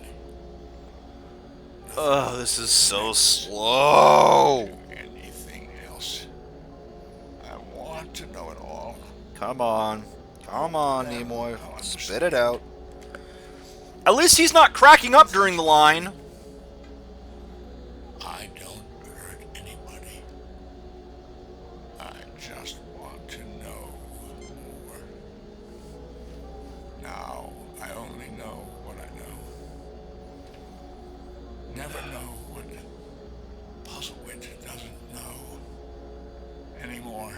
Speaker 1: Oh, this is so slow.
Speaker 9: Anything else? I want to know it all.
Speaker 1: Come on. Come on, Nimoy. Spit it out. At least he's not cracking up during the line.
Speaker 9: I don't hurt anybody. I just want to know more. Now, I only know what I know. Never know what Puzzlewit doesn't know anymore.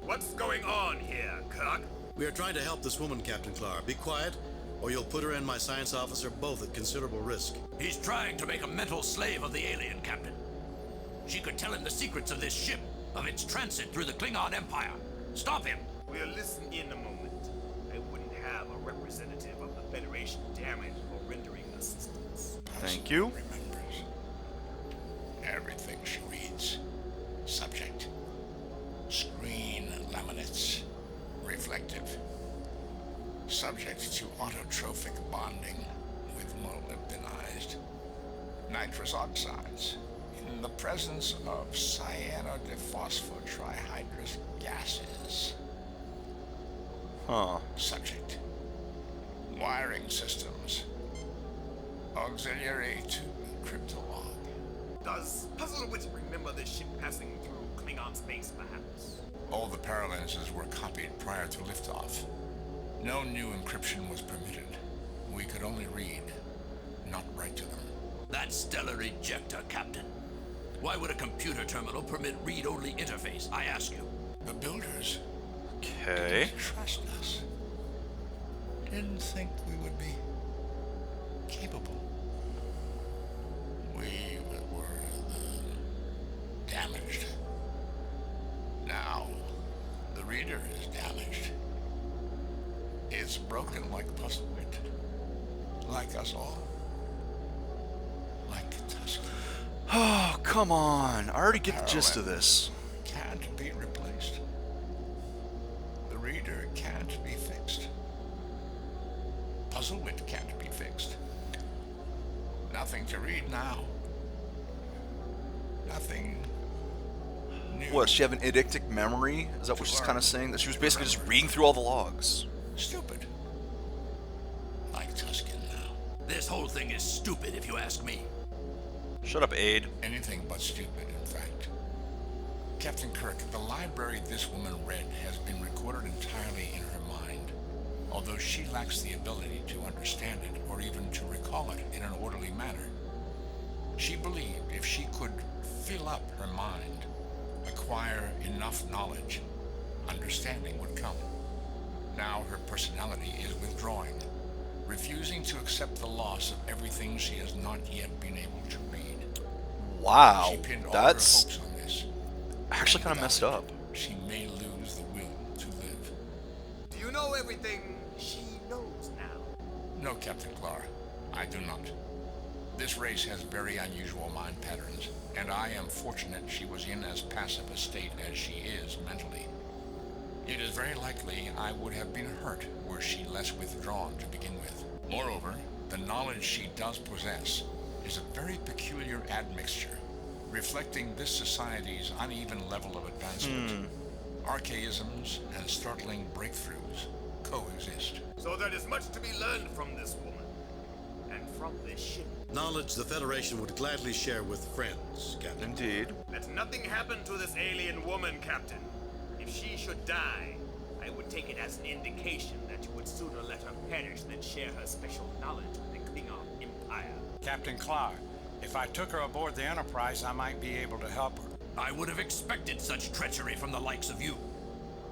Speaker 19: What's going on here, Kirk?
Speaker 3: We are trying to help this woman, Captain Clark. Be quiet, or you'll put her and my science officer both at considerable risk.
Speaker 7: He's trying to make a mental slave of the alien, Captain. She could tell him the secrets of this ship, of its transit through the Klingon Empire. Stop him!
Speaker 19: We'll listen in a moment. I wouldn't have a representative of the Federation damaged for rendering assistance.
Speaker 1: Thank you.
Speaker 9: Remembers everything she reads. Subject. Screen laminates. Reflective. Subject to autotrophic bonding with molybdenized nitrous oxides in the presence of cyanodephosphortrihydrous gases.
Speaker 1: Huh.
Speaker 9: Subject. Wiring systems. Auxiliary to cryptolog.
Speaker 19: Does Puzzlewit remember this ship passing through Klingon space, perhaps?
Speaker 9: All the paralenses were copied prior to liftoff. No new encryption was permitted. We could only read, not write to them.
Speaker 7: That stellar ejector, Captain. Why would a computer terminal permit read-only interface, I ask you?
Speaker 9: The builders
Speaker 1: Okay.
Speaker 9: didn't trust us. Didn't think we would be capable. We were damaged. Now, the reader is damaged. It's broken like Puzzlewit. Like us all. Like Tuscan.
Speaker 1: Oh, come on. I already get the gist of this.
Speaker 9: Can't be replaced. The reader can't be fixed. Puzzlewit can't be fixed. Nothing to read now. Nothing new.
Speaker 1: What, does she have an eidetic memory? Is that what she's kind of saying? That she was basically just reading through all the logs?
Speaker 9: Stupid. Like Tuscan now.
Speaker 7: This whole thing is stupid, if you ask me.
Speaker 1: Shut up, Aid.
Speaker 9: Anything but stupid, in fact. Captain Kirk, the library this woman read has been recorded entirely in her mind, although she lacks the ability to understand it or even to recall it in an orderly manner. She believed if she could fill up her mind, acquire enough knowledge, understanding would come. Now her personality is withdrawing, refusing to accept the loss of everything she has not yet been able to read.
Speaker 1: Wow,
Speaker 9: She pinned all
Speaker 1: that's
Speaker 9: her hopes on this.
Speaker 1: actually kind of messed up.
Speaker 9: She may lose the will to live.
Speaker 19: Do you know everything she knows now?
Speaker 9: No, Captain Clark, I do not. This race has very unusual mind patterns, and I am fortunate she was in as passive a state as she is mentally. It is very likely I would have been hurt were she less withdrawn to begin with. Moreover, the knowledge she does possess is a very peculiar admixture, reflecting this society's uneven level of advancement. Archaisms and startling breakthroughs coexist.
Speaker 19: So there is much to be learned from this woman. And from this ship.
Speaker 3: Knowledge the Federation would gladly share with friends, Captain.
Speaker 1: Indeed.
Speaker 19: Let nothing happen to this alien woman, Captain. If she should die, I would take it as an indication that you would sooner let her perish than share her special knowledge with the Klingon Empire.
Speaker 16: Captain Clark, if I took her aboard the Enterprise, I might be able to help her.
Speaker 7: I would have expected such treachery from the likes of you.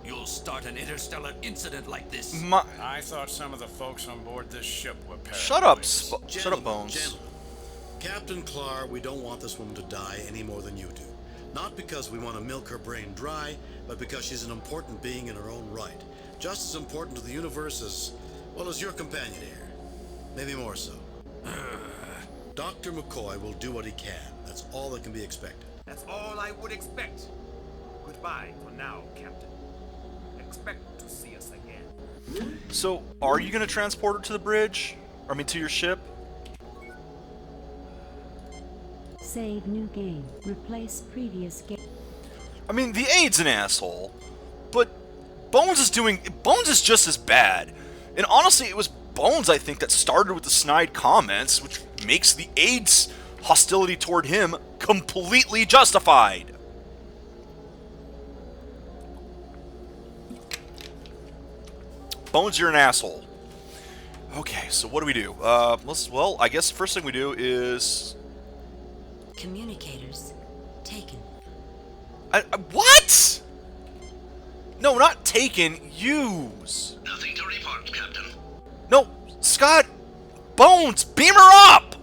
Speaker 7: You'll start an interstellar incident like this.
Speaker 16: I thought some of the folks on board this ship were paranoid.
Speaker 1: Shut up, Bones.
Speaker 3: Gentlemen. Captain Clark, we don't want this woman to die any more than you do. Not because we want to milk her brain dry, but because she's an important being in her own right. Just as important to the universe as, well, as your companion here. Maybe more so. Dr. McCoy will do what he can. That's all that can be expected.
Speaker 19: That's all I would expect. Goodbye for now, Captain. Expect to see us again.
Speaker 1: So, are you going to transport her to the bridge? I mean, to your ship?
Speaker 12: Save new game. Replace previous game.
Speaker 1: I mean, the Aid's an asshole, but Bones is just as bad. And honestly, it was Bones, I think, that started with the snide comments, which makes the AIDS hostility toward him completely justified. Bones, you're an asshole. Okay, so what do we do? Well, I guess the first thing we do is...
Speaker 4: Communicators taken.
Speaker 1: What? No, not taken. Use.
Speaker 22: Nothing to report, Captain.
Speaker 1: No, Scott. Bones, beam her up.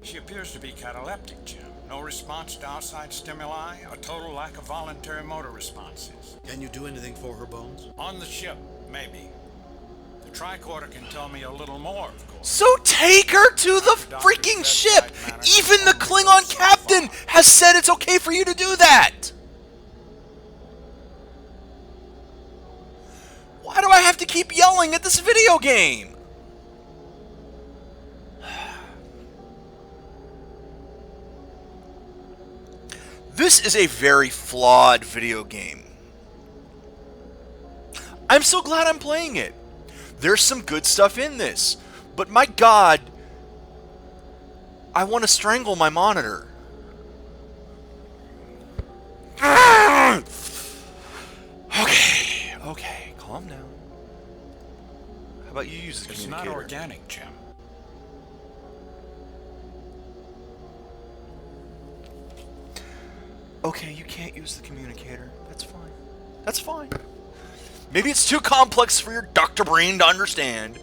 Speaker 16: She appears to be cataleptic, Jim. No response to outside stimuli, a total lack of voluntary motor responses.
Speaker 3: Can you do anything for her, Bones?
Speaker 16: On the ship, maybe. The tricorder can tell me a little more, of course.
Speaker 1: So take her to the freaking ship! Even the Klingon captain has said it's okay for you to do that! Why do I have to keep yelling at this video game? This is a very flawed video game. I'm so glad I'm playing it. There's some good stuff in this. But my God, I want to strangle my monitor. Okay, calm down. How about you use the communicator?
Speaker 16: It's not organic, Jim.
Speaker 1: Okay, you can't use the communicator. That's fine. That's fine. Maybe it's too complex for your Dr. Brain to understand.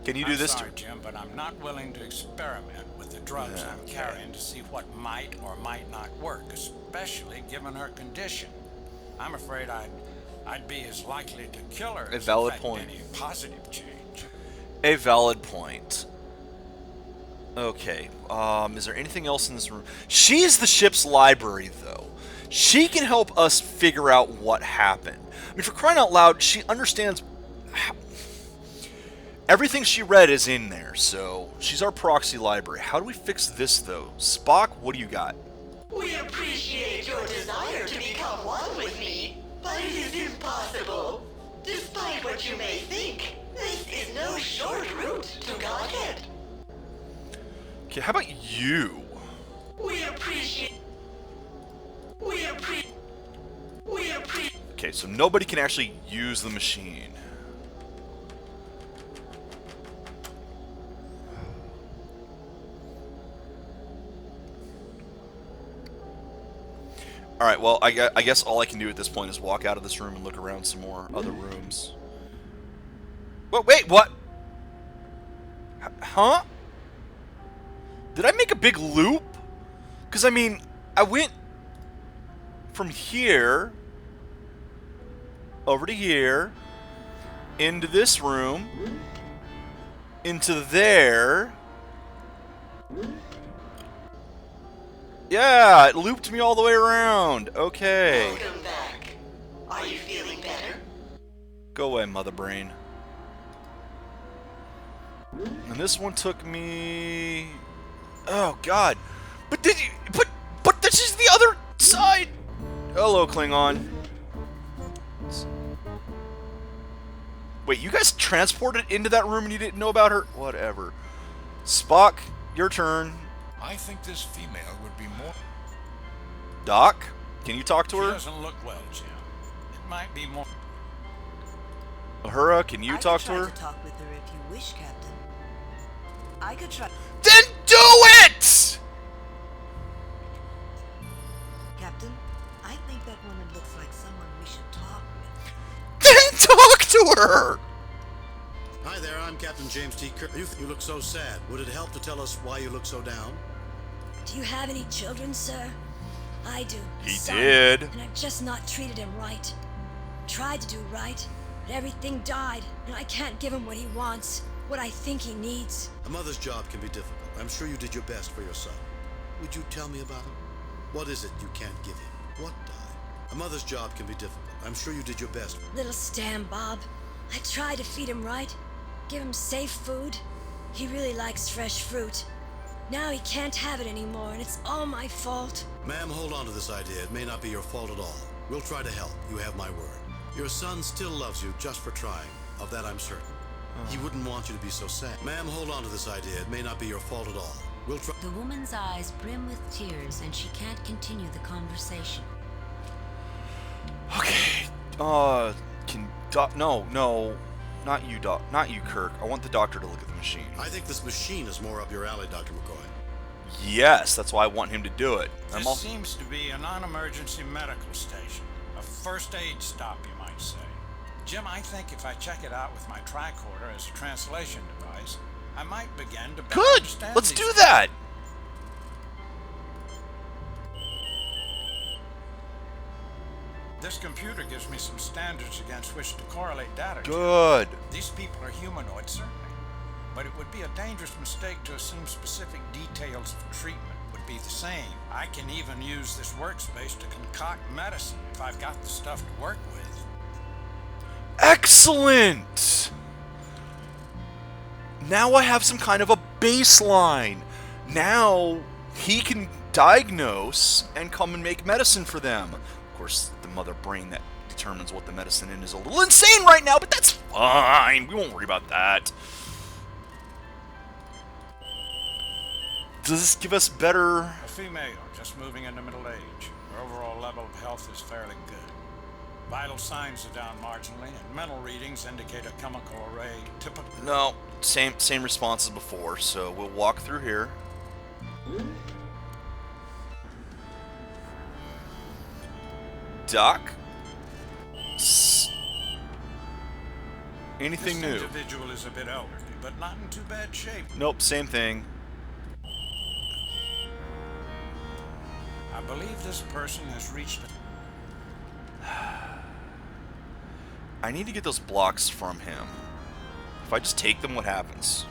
Speaker 1: Can you do this?
Speaker 16: Sorry, Jim, but I'm not willing to experiment with the drugs I'm carrying to see what might or might not work, especially given her condition. I'm afraid I'd be as likely to kill her as affect any positive change.
Speaker 1: A valid point. Okay. Is there anything else in this room? She's the ship's library, though. She can help us figure out what happened. I mean, for crying out loud, she understands everything she read is in there, so she's our proxy library. How do we fix this, though? Spock, what do you got?
Speaker 5: We appreciate your desire to become one with me, but it is impossible. Despite what you may think, this is no short route to Godhead.
Speaker 1: Okay, how about you? Okay, so nobody can actually use the machine. Alright, well, I guess all I can do at this point is walk out of this room and look around some more other rooms. Wait, what? Huh? Did I make a big loop? Because, I mean, I went from here over to here, into this room, into there. Yeah, it looped me all the way around. Okay.
Speaker 5: Welcome back. Are you feeling better?
Speaker 1: Go away, mother brain. And this one took me... Oh, God. But did you... But this is the other side! Hello, Klingon. Wait, you guys transported into that room and you didn't know about her? Whatever. Spock, your turn.
Speaker 9: I think this female would be more...
Speaker 1: Doc, can you talk to her?
Speaker 16: She doesn't look well, Jim. It might be more...
Speaker 1: Uhura, can you talk to her?
Speaker 6: I could try to talk with her if you wish, Captain. I could try...
Speaker 1: Then do it!
Speaker 6: Captain, I think that woman looks like someone we should talk with.
Speaker 1: Then talk to her!
Speaker 3: Hi there, I'm Captain James T. Kirk. You look so sad. Would it help to tell us why you look so down?
Speaker 20: Do you have any children, sir? I do.
Speaker 1: He
Speaker 20: Son,
Speaker 1: did.
Speaker 20: And I've just not treated him right. Tried to do right, but everything died, and I can't give him what he wants, what I think he needs.
Speaker 3: A mother's job can be difficult. I'm sure you did your best for your son. Would you tell me about him? What is it you can't give him? What died? A mother's job can be difficult. I'm sure you did your best.
Speaker 20: Little Stan Bob. I tried to feed him right, give him safe food. He really likes fresh fruit. Now he can't have it anymore, and it's all my fault.
Speaker 3: Ma'am, hold on to this idea. It may not be your fault at all. We'll try to help. You have my word. Your son still loves you just for trying. Of that I'm certain. He wouldn't want you to be so sad. Ma'am, hold on to this idea. It may not be your fault at all. We'll try.
Speaker 4: The woman's eyes brim with tears, and she can't continue the conversation.
Speaker 1: Okay. No, not you, not you, Kirk. I want the doctor to look at the machine.
Speaker 3: I think this machine is more up your alley, Dr. McCoy.
Speaker 1: Yes, that's why I want him to do it.
Speaker 16: This seems to be a non-emergency medical station. A first aid stop, you might say. Jim, I think if I check it out with my tricorder as a translation device, I might begin to better
Speaker 1: Good!
Speaker 16: understand
Speaker 1: Let's
Speaker 16: these
Speaker 1: do that!
Speaker 16: This computer gives me some standards against which to correlate data.
Speaker 1: Good.
Speaker 16: These people are humanoid, certainly. But it would be a dangerous mistake to assume specific details of treatment would be the same. I can even use this workspace to concoct medicine if I've got the stuff to work with.
Speaker 1: Excellent! Now I have some kind of a baseline. Now he can diagnose and come and make medicine for them. Of course, the mother brain that determines what the medicine in is a little insane right now, but that's fine. We won't worry about that. Does this give us better...
Speaker 16: A female, just moving into middle age. Her overall level of health is fairly good. Vital signs are down marginally, and mental readings indicate a chemical array typical...
Speaker 1: No, same response as before, so we'll walk through here. Doc? Anything new?
Speaker 16: This individual is a bit elderly, but not in too bad shape.
Speaker 1: Nope, same thing.
Speaker 16: I believe this person has reached...
Speaker 1: I need to get those blocks from him. If I just take them, what happens?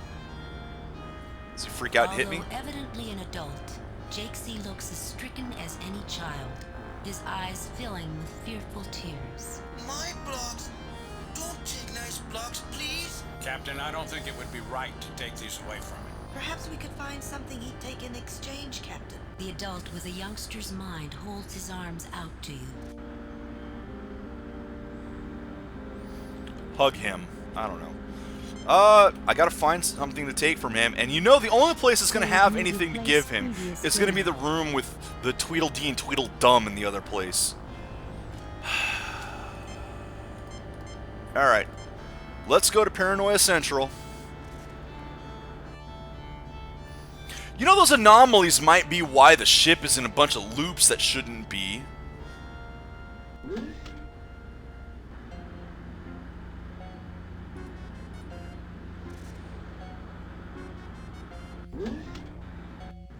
Speaker 1: Does he freak out and hit me?
Speaker 4: Although evidently an adult, Jake C. looks as stricken as any child, his eyes filling with fearful tears.
Speaker 21: My blocks? Don't take nice blocks, please.
Speaker 16: Captain, I don't think it would be right to take these away from him.
Speaker 6: Perhaps we could find something he'd take in exchange, Captain.
Speaker 4: The adult with a youngster's mind holds his arms out to you.
Speaker 1: Hug him. I don't know. I gotta find something to take from him, and you know the only place that's gonna have anything to give him is gonna be the room with the Tweedledee and Tweedledum in the other place. Alright. Let's go to Paranoia Central. You know, those anomalies might be why the ship is in a bunch of loops that shouldn't be.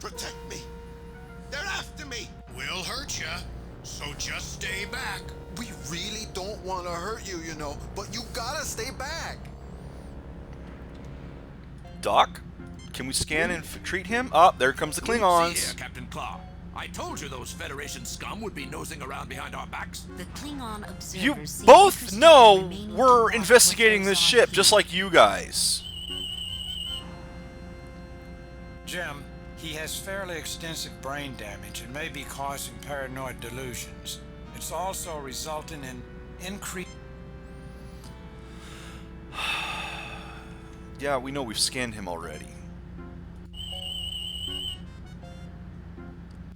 Speaker 22: Protect me. They're after me. We'll hurt you, so just stay back.
Speaker 14: We really don't want to hurt you, you know, but you gotta stay back.
Speaker 1: Doc? Can we scan and treat him? Oh, there comes the Klingons.
Speaker 7: See here, Captain Claw. I told you those Federation scum would be nosing around behind our backs.
Speaker 4: The Klingon observers
Speaker 1: You
Speaker 4: seem
Speaker 1: both
Speaker 4: interested
Speaker 1: know
Speaker 4: in remaining to
Speaker 1: we're
Speaker 4: watch
Speaker 1: investigating
Speaker 4: what
Speaker 1: this
Speaker 4: goes on
Speaker 1: ship,
Speaker 4: here.
Speaker 1: just like you guys.
Speaker 16: Jim, he has fairly extensive brain damage and may be causing paranoid delusions. It's also resulting in increased...
Speaker 1: Yeah, we know we've scanned him already.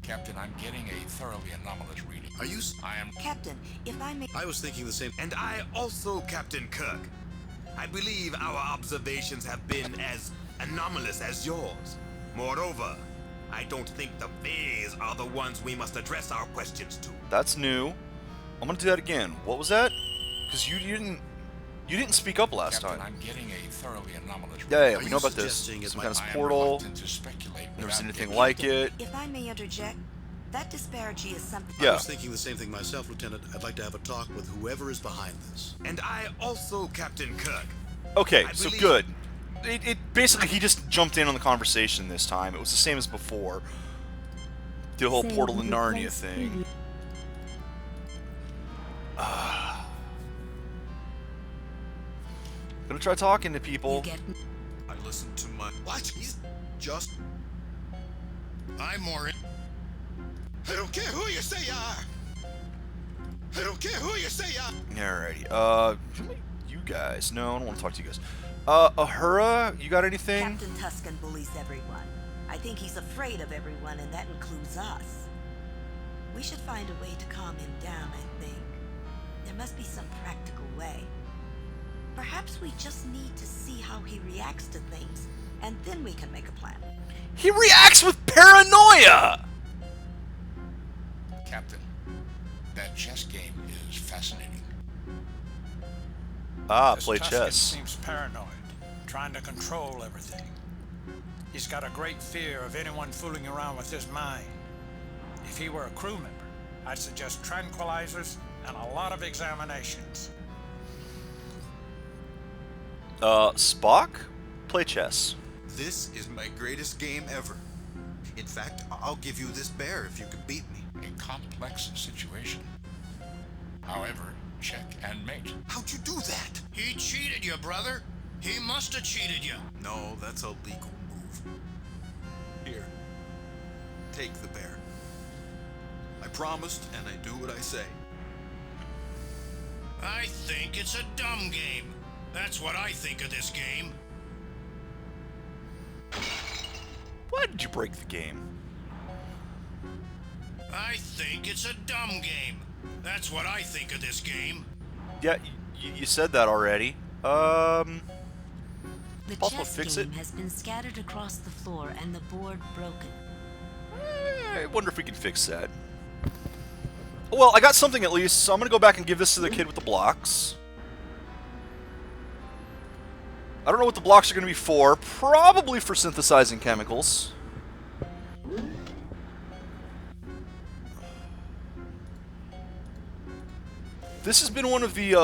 Speaker 9: Captain, I'm getting a thoroughly anomalous reading.
Speaker 3: Are you...
Speaker 9: I am...
Speaker 6: Captain, if I may...
Speaker 3: I was thinking the same...
Speaker 19: And I also, Captain Kirk. I believe our observations have been as anomalous as yours. Moreover, I don't think the Fays are the ones we must address our questions to.
Speaker 1: That's new. I'm gonna do that again. What was that? Because you didn't speak up last
Speaker 9: Captain,
Speaker 1: time.
Speaker 9: I'm getting a thoroughly anomalous reading.
Speaker 1: Yeah,
Speaker 3: Are
Speaker 1: we
Speaker 3: you
Speaker 1: know about this.
Speaker 3: suggesting it
Speaker 1: Some
Speaker 3: might-
Speaker 1: kind of
Speaker 9: I am
Speaker 1: portal.
Speaker 9: reluctant to speculate
Speaker 1: Never
Speaker 9: without
Speaker 1: seen anything
Speaker 9: getting-
Speaker 1: like it.
Speaker 6: If I may interject, that disparity is something...
Speaker 1: Yeah.
Speaker 3: I was thinking the same thing myself, Lieutenant. I'd like to have a talk with whoever is behind this.
Speaker 19: And I also, Captain Kirk.
Speaker 1: Okay,
Speaker 19: I
Speaker 1: so
Speaker 19: believe-
Speaker 1: good. It basically, he just jumped in on the conversation this time. It was the same as before. The whole
Speaker 12: Save
Speaker 1: Portal to
Speaker 12: the
Speaker 1: Narnia
Speaker 12: place
Speaker 1: thing. Gonna try talking to people.
Speaker 14: I listened to my... What? He's just...
Speaker 22: I'm more in...
Speaker 19: I don't care who you say you are. I don't care who you say you are.
Speaker 1: Alrighty. You guys. No, I don't want to talk to you guys. Ahura, you got anything?
Speaker 6: Captain Tuscan bullies everyone. I think he's afraid of everyone, and that includes us. We should find a way to calm him down, I think. There must be some practical way. Perhaps we just need to see how he reacts to things, and then we can make a plan.
Speaker 1: He reacts with paranoia!
Speaker 9: Captain, that chess game is fascinating.
Speaker 16: This
Speaker 1: Play
Speaker 16: Tuscan
Speaker 1: chess.
Speaker 16: seems paranoid, trying to control everything. He's got a great fear of anyone fooling around with his mind. If he were a crew member, I'd suggest tranquilizers and a lot of examinations.
Speaker 1: Spock? Play chess.
Speaker 14: This is my greatest game ever. In fact, I'll give you this bear if you can beat me.
Speaker 9: A complex situation. However, check and mate.
Speaker 22: How'd you do that? He cheated you, brother. He must have cheated you.
Speaker 14: No, that's a legal move. Here, take the bear. I promised, and I do what I say.
Speaker 22: I think it's a dumb game. That's what I think of this game.
Speaker 1: Why did you break the game?
Speaker 22: I think it's a dumb game. That's what I think of this game.
Speaker 1: Yeah, you said that already.
Speaker 4: The
Speaker 1: Possible
Speaker 4: chess
Speaker 1: fix
Speaker 4: game
Speaker 1: it?
Speaker 4: has been scattered across the floor and the board broken.
Speaker 1: I wonder if we can fix that. Well, I got something at least, so I'm gonna go back and give this to the kid with the blocks. I don't know what the blocks are gonna be for. Probably for synthesizing chemicals. This has been one of the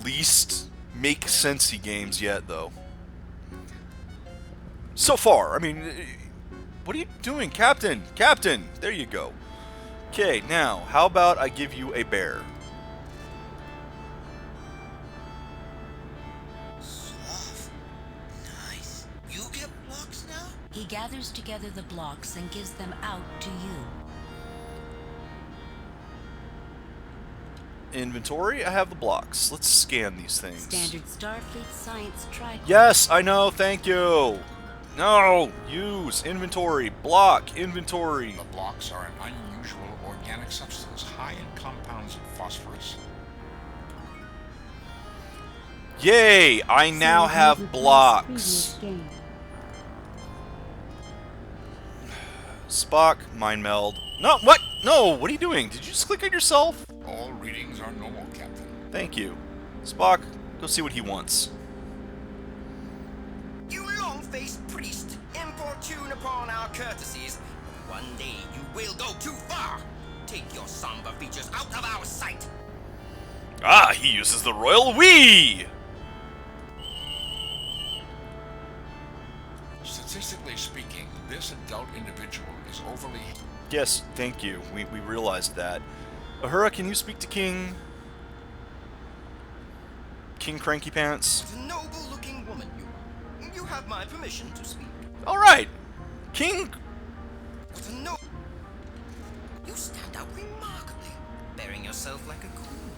Speaker 1: least make-sensey games yet, though. So far, I mean, what are you doing, Captain? Captain! There you go. Okay, now, how about I give you a bear?
Speaker 18: Sloth. Nice. You get blocks now?
Speaker 4: He gathers together the blocks and gives them out to you.
Speaker 1: Inventory, I have the blocks. Let's scan these things.
Speaker 4: Standard Starfleet Science Tricorder.
Speaker 1: Yes, I know, thank you! No! Use! Inventory! Block! Inventory!
Speaker 9: The blocks are an unusual organic substance high in compounds of phosphorus.
Speaker 1: Yay! I now have blocks. Spock, mind meld. No, what? No, what are you doing? Did you just click on yourself?
Speaker 9: All readings are normal, Captain.
Speaker 1: Thank you. Spock, go see what he wants.
Speaker 18: You long-faced priest, importune upon our courtesies. One day you will go too far. Take your somber features out of our sight.
Speaker 1: Ah, he uses the royal we!
Speaker 9: Statistically speaking, this adult individual is overly...
Speaker 1: Yes, thank you. We realized that. Ahura, can you speak to King Cranky Pants?
Speaker 18: What a noble-looking woman you are. You have my permission to speak.
Speaker 1: Alright! King...
Speaker 18: What a no... You stand out remarkably, bearing yourself like a queen.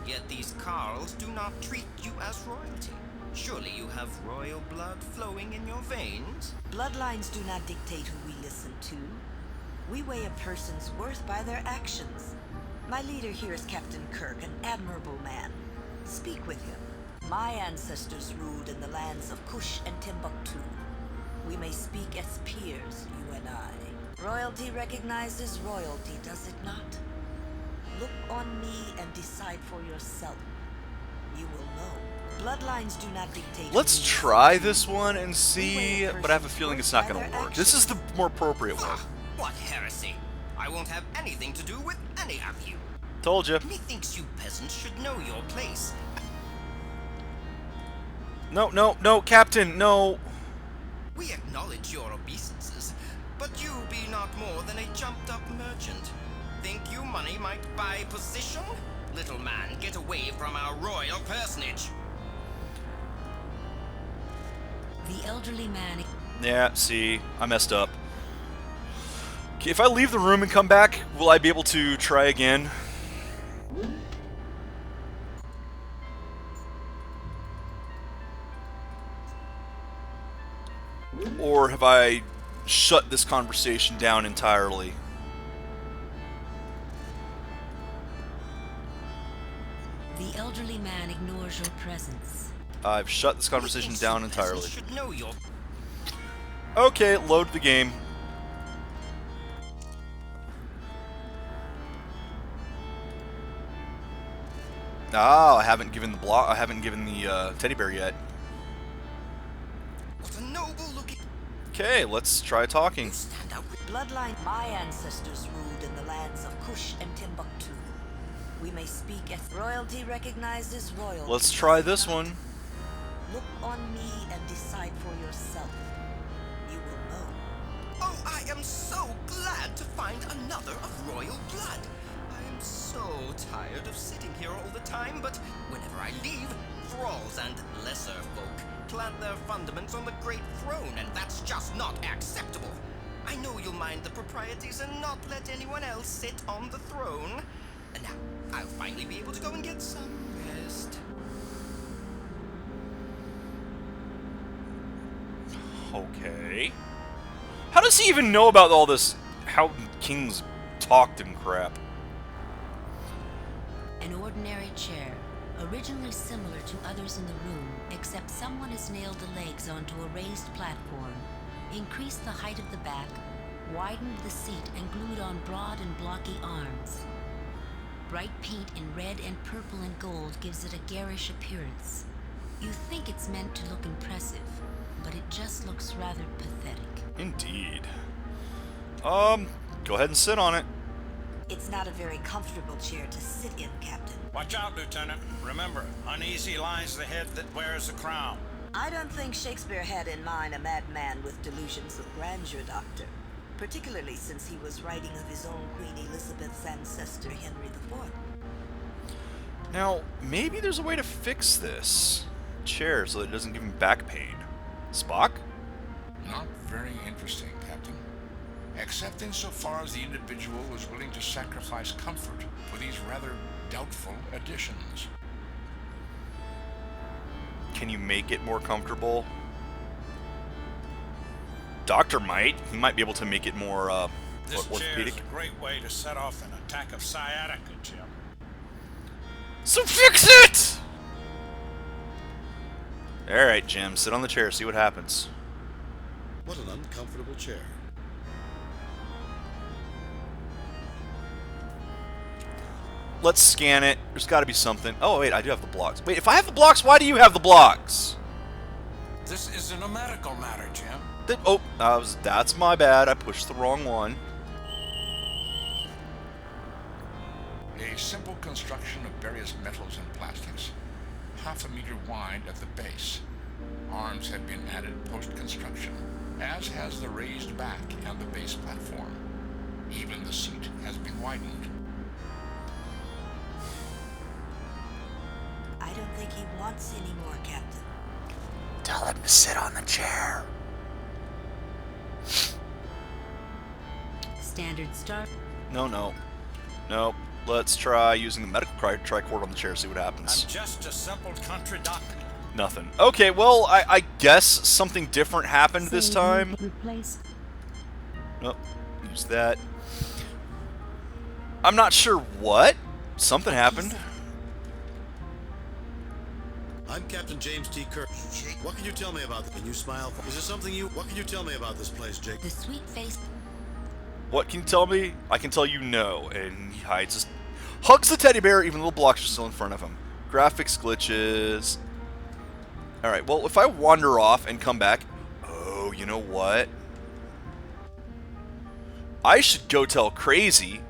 Speaker 18: Yet these Carls do not treat you as royalty. Surely you have royal blood flowing in your veins?
Speaker 6: Bloodlines do not dictate who we listen to. We weigh a person's worth by their actions. My leader here is Captain Kirk, an admirable man. Speak with him. My ancestors ruled in the lands of Kush and Timbuktu. We may speak as peers, you and I. Royalty recognizes royalty, does it not? Look on me and decide for yourself. You will know. Bloodlines do not dictate.
Speaker 1: Let's try this one and see, but I have a feeling it's not going to work. This is the more appropriate one.
Speaker 18: What heresy! I won't have anything to do with any of you.
Speaker 1: Told you.
Speaker 18: Methinks you peasants should know your place.
Speaker 1: No, Captain, no.
Speaker 18: We acknowledge your obeisances, but you be not more than a jumped-up merchant. Think you money might buy position? Little man, get away from our royal personage.
Speaker 4: The elderly man...
Speaker 1: Yeah, see, I messed up. If I leave the room and come back, will I be able to try again? Or have I shut this conversation down entirely?
Speaker 4: The elderly man ignores your presence.
Speaker 1: I've shut this conversation down entirely. Okay, load the game. Ah, I haven't given the teddy bear yet.
Speaker 18: What a noble looking.
Speaker 1: Okay, let's try talking.
Speaker 6: Bloodline, my ancestors ruled in the lands of Kush and Timbuktu. We may speak as royalty recognized as royalty.
Speaker 1: Let's try this one.
Speaker 6: Look on me and decide for yourself. You will know.
Speaker 18: Oh, I am so glad to find another of royal blood. I am so tired of sitting here all the time, but whenever I leave, thralls and lesser folk plant their fundaments on the great throne, and that's just not acceptable. I know you'll mind the proprieties and not let anyone else sit on the throne. And now, I'll finally be able to go and get some rest.
Speaker 1: Okay. How does he even know about all this? How kings talked and crap?
Speaker 4: An ordinary chair, originally similar to others in the room, except someone has nailed the legs onto a raised platform, increased the height of the back, widened the seat, and glued on broad and blocky arms. Bright paint in red and purple and gold gives it a garish appearance. You think it's meant to look impressive, but it just looks rather pathetic.
Speaker 1: Indeed. Go ahead and sit on it.
Speaker 6: It's not a very comfortable chair to sit in, Captain.
Speaker 16: Watch out, Lieutenant. Remember, uneasy lies the head that wears a crown.
Speaker 6: I don't think Shakespeare had in mind a madman with delusions of grandeur, Doctor. Particularly since he was writing of his own Queen Elizabeth's ancestor, Henry IV.
Speaker 1: Now, maybe there's a way to fix this chair so that it doesn't give him back pain. Spock?
Speaker 9: Not very interesting, Captain. Except insofar as the individual was willing to sacrifice comfort for these rather doubtful additions.
Speaker 1: Can you make it more comfortable? Doctor might. He might be able to make it more
Speaker 16: This chair
Speaker 1: orthopedic.
Speaker 16: is a great way to set off an attack of sciatica, Jim.
Speaker 1: So fix it! Alright, Jim. Sit on the chair. See what happens.
Speaker 3: What an uncomfortable chair.
Speaker 1: Let's scan it. There's got to be something. Oh, wait. I do have the blocks. Wait, if I have the blocks, why do you have the blocks?
Speaker 16: This isn't a medical matter, Jim.
Speaker 1: That's my bad. I pushed the wrong one.
Speaker 9: A simple construction of various metals and plastics, half a meter wide at the base. Arms have been added post-construction, as has the raised back and the base platform. Even the seat has been widened.
Speaker 6: I don't think he wants any more, Captain.
Speaker 10: Tell him to sit on the chair.
Speaker 4: Standard start.
Speaker 1: No. Let's try using the medical tricord on the chair, see what happens.
Speaker 16: I'm just a simple country doctor.
Speaker 1: Nothing. Okay, well, I guess something different happened this time.
Speaker 12: Replace.
Speaker 1: Nope. Use that. I'm not sure what. Something happened.
Speaker 3: I'm Captain James T. Kirk. What can you tell me about this? Can you smile? Is there something you... What can you tell me about this place, Jake?
Speaker 4: The sweet face.
Speaker 1: What can you tell me? I can tell you no. And he hides hugs the teddy bear, even though the blocks are still in front of him. Graphics glitches. Alright, well, if I wander off and come back... Oh, you know what? I should go tell Crazy,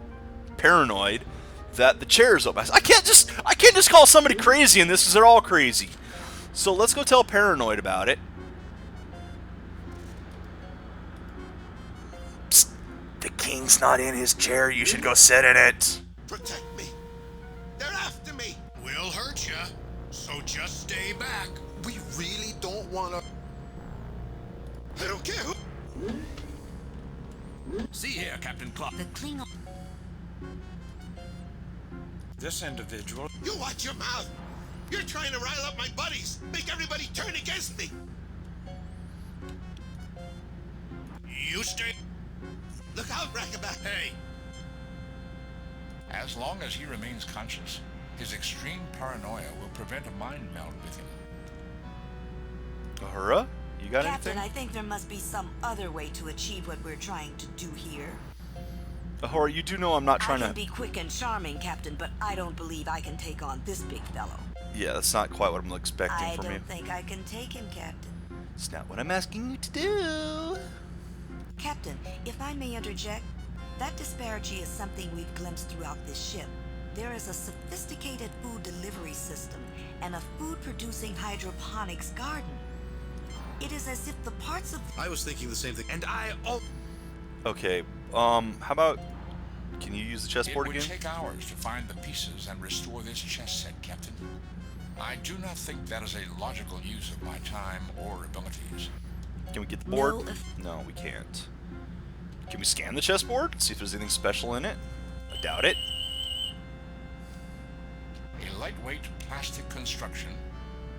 Speaker 1: Paranoid, that the chair is open. I can't just call somebody crazy in this because they're all crazy. So let's go tell Paranoid about it.
Speaker 10: Psst. The king's not in his chair. You should go sit in it.
Speaker 22: Protect me. They're after me. We'll hurt you, so just stay back. We really don't want to... I don't care who...
Speaker 7: See here, Captain Clark.
Speaker 4: The Klingon...
Speaker 16: This individual...
Speaker 22: You watch your mouth! You're trying to rile up my buddies, make everybody turn against me! You stay... Look out, Rackaback! Hey!
Speaker 9: As long as he remains conscious, his extreme paranoia will prevent a mind meld with him.
Speaker 1: Uhura? You got
Speaker 6: Captain,
Speaker 1: anything?
Speaker 6: I think there must be some other way to achieve what we're trying to do here.
Speaker 1: Uhura, you do know I'm not trying
Speaker 6: I can
Speaker 1: to...
Speaker 6: be quick and charming, Captain, but I don't believe I can take on this big fellow.
Speaker 1: Yeah, that's not quite what I'm expecting
Speaker 6: I
Speaker 1: from you.
Speaker 6: don't think I can take him, Captain.
Speaker 1: It's not what I'm asking you to do.
Speaker 6: Captain, if I may interject, that disparity is something we've glimpsed throughout this ship. There is a sophisticated food delivery system and a food-producing hydroponics garden. It is as if the parts of...
Speaker 3: I was thinking the same thing.
Speaker 22: And I... Oh...
Speaker 1: Okay, how about... Can you use the chessboard
Speaker 9: It would
Speaker 1: again?
Speaker 9: take hours to find the pieces and restore this chess set, Captain. I do not think that is a logical use of my time or abilities.
Speaker 1: Can we get the board? No, we can't. Can we scan the chessboard? See if there's anything special in it? I doubt it.
Speaker 9: A lightweight plastic construction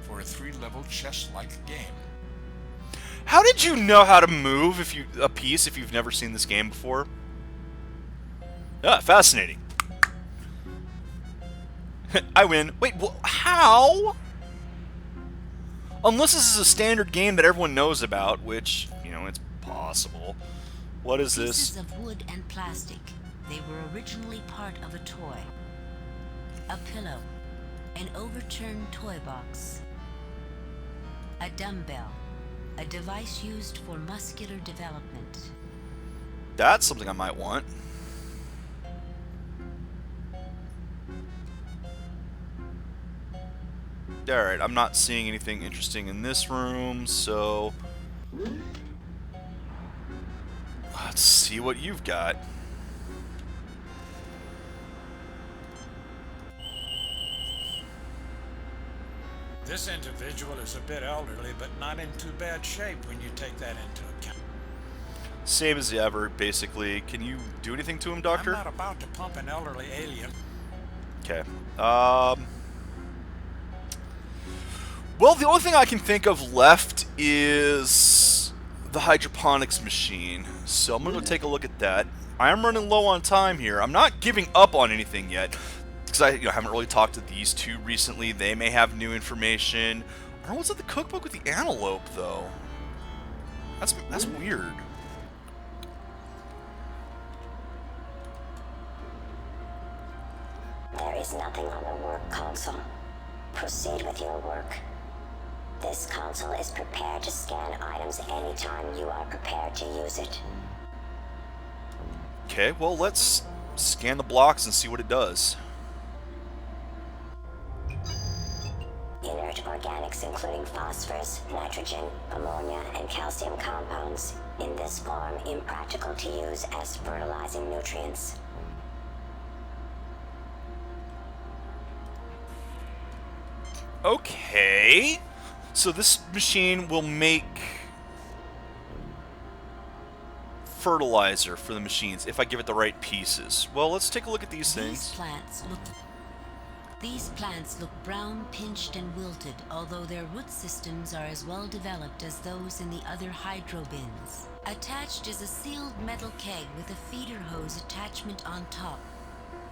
Speaker 9: for a 3-level chess-like game.
Speaker 1: How did you know how to move a piece if you've never seen this game before? Ah, fascinating. I win. Wait, how? Unless this is a standard game that everyone knows about, which, you know, it's possible. What is this?
Speaker 4: Pieces of wood and plastic. They were originally part of a toy. A pillow. An overturned toy box. A dumbbell. A device used for muscular development.
Speaker 1: That's something I might want. Alright, I'm not seeing anything interesting in this room, so... Let's see what you've got.
Speaker 16: This individual is a bit elderly, but not in too bad shape when you take that into account.
Speaker 1: Same as ever, basically. Can you do anything to him, Doctor?
Speaker 16: I'm not about to pump an elderly alien.
Speaker 1: Okay. Well, the only thing I can think of left is the hydroponics machine. So I'm going to go take a look at that. I am running low on time here. I'm not giving up on anything yet, because I haven't really talked to these two recently. They may have new information. I don't know what's in the cookbook with the antelope, though. That's weird.
Speaker 11: There is nothing on the work console. Proceed with your work. This console is prepared to scan items anytime you are prepared to use it.
Speaker 1: Okay, well, let's scan the blocks and see what it does.
Speaker 11: Inert organics including phosphorus, nitrogen, ammonia, and calcium compounds, in this form impractical to use as fertilizing nutrients.
Speaker 1: Okay. So this machine will make fertilizer for the machines if I give it the right pieces. Well, let's take a look at these things.
Speaker 4: These plants look brown, pinched, and wilted, although their root systems are as well developed as those in the other hydro bins. Attached is a sealed metal keg with a feeder hose attachment on top.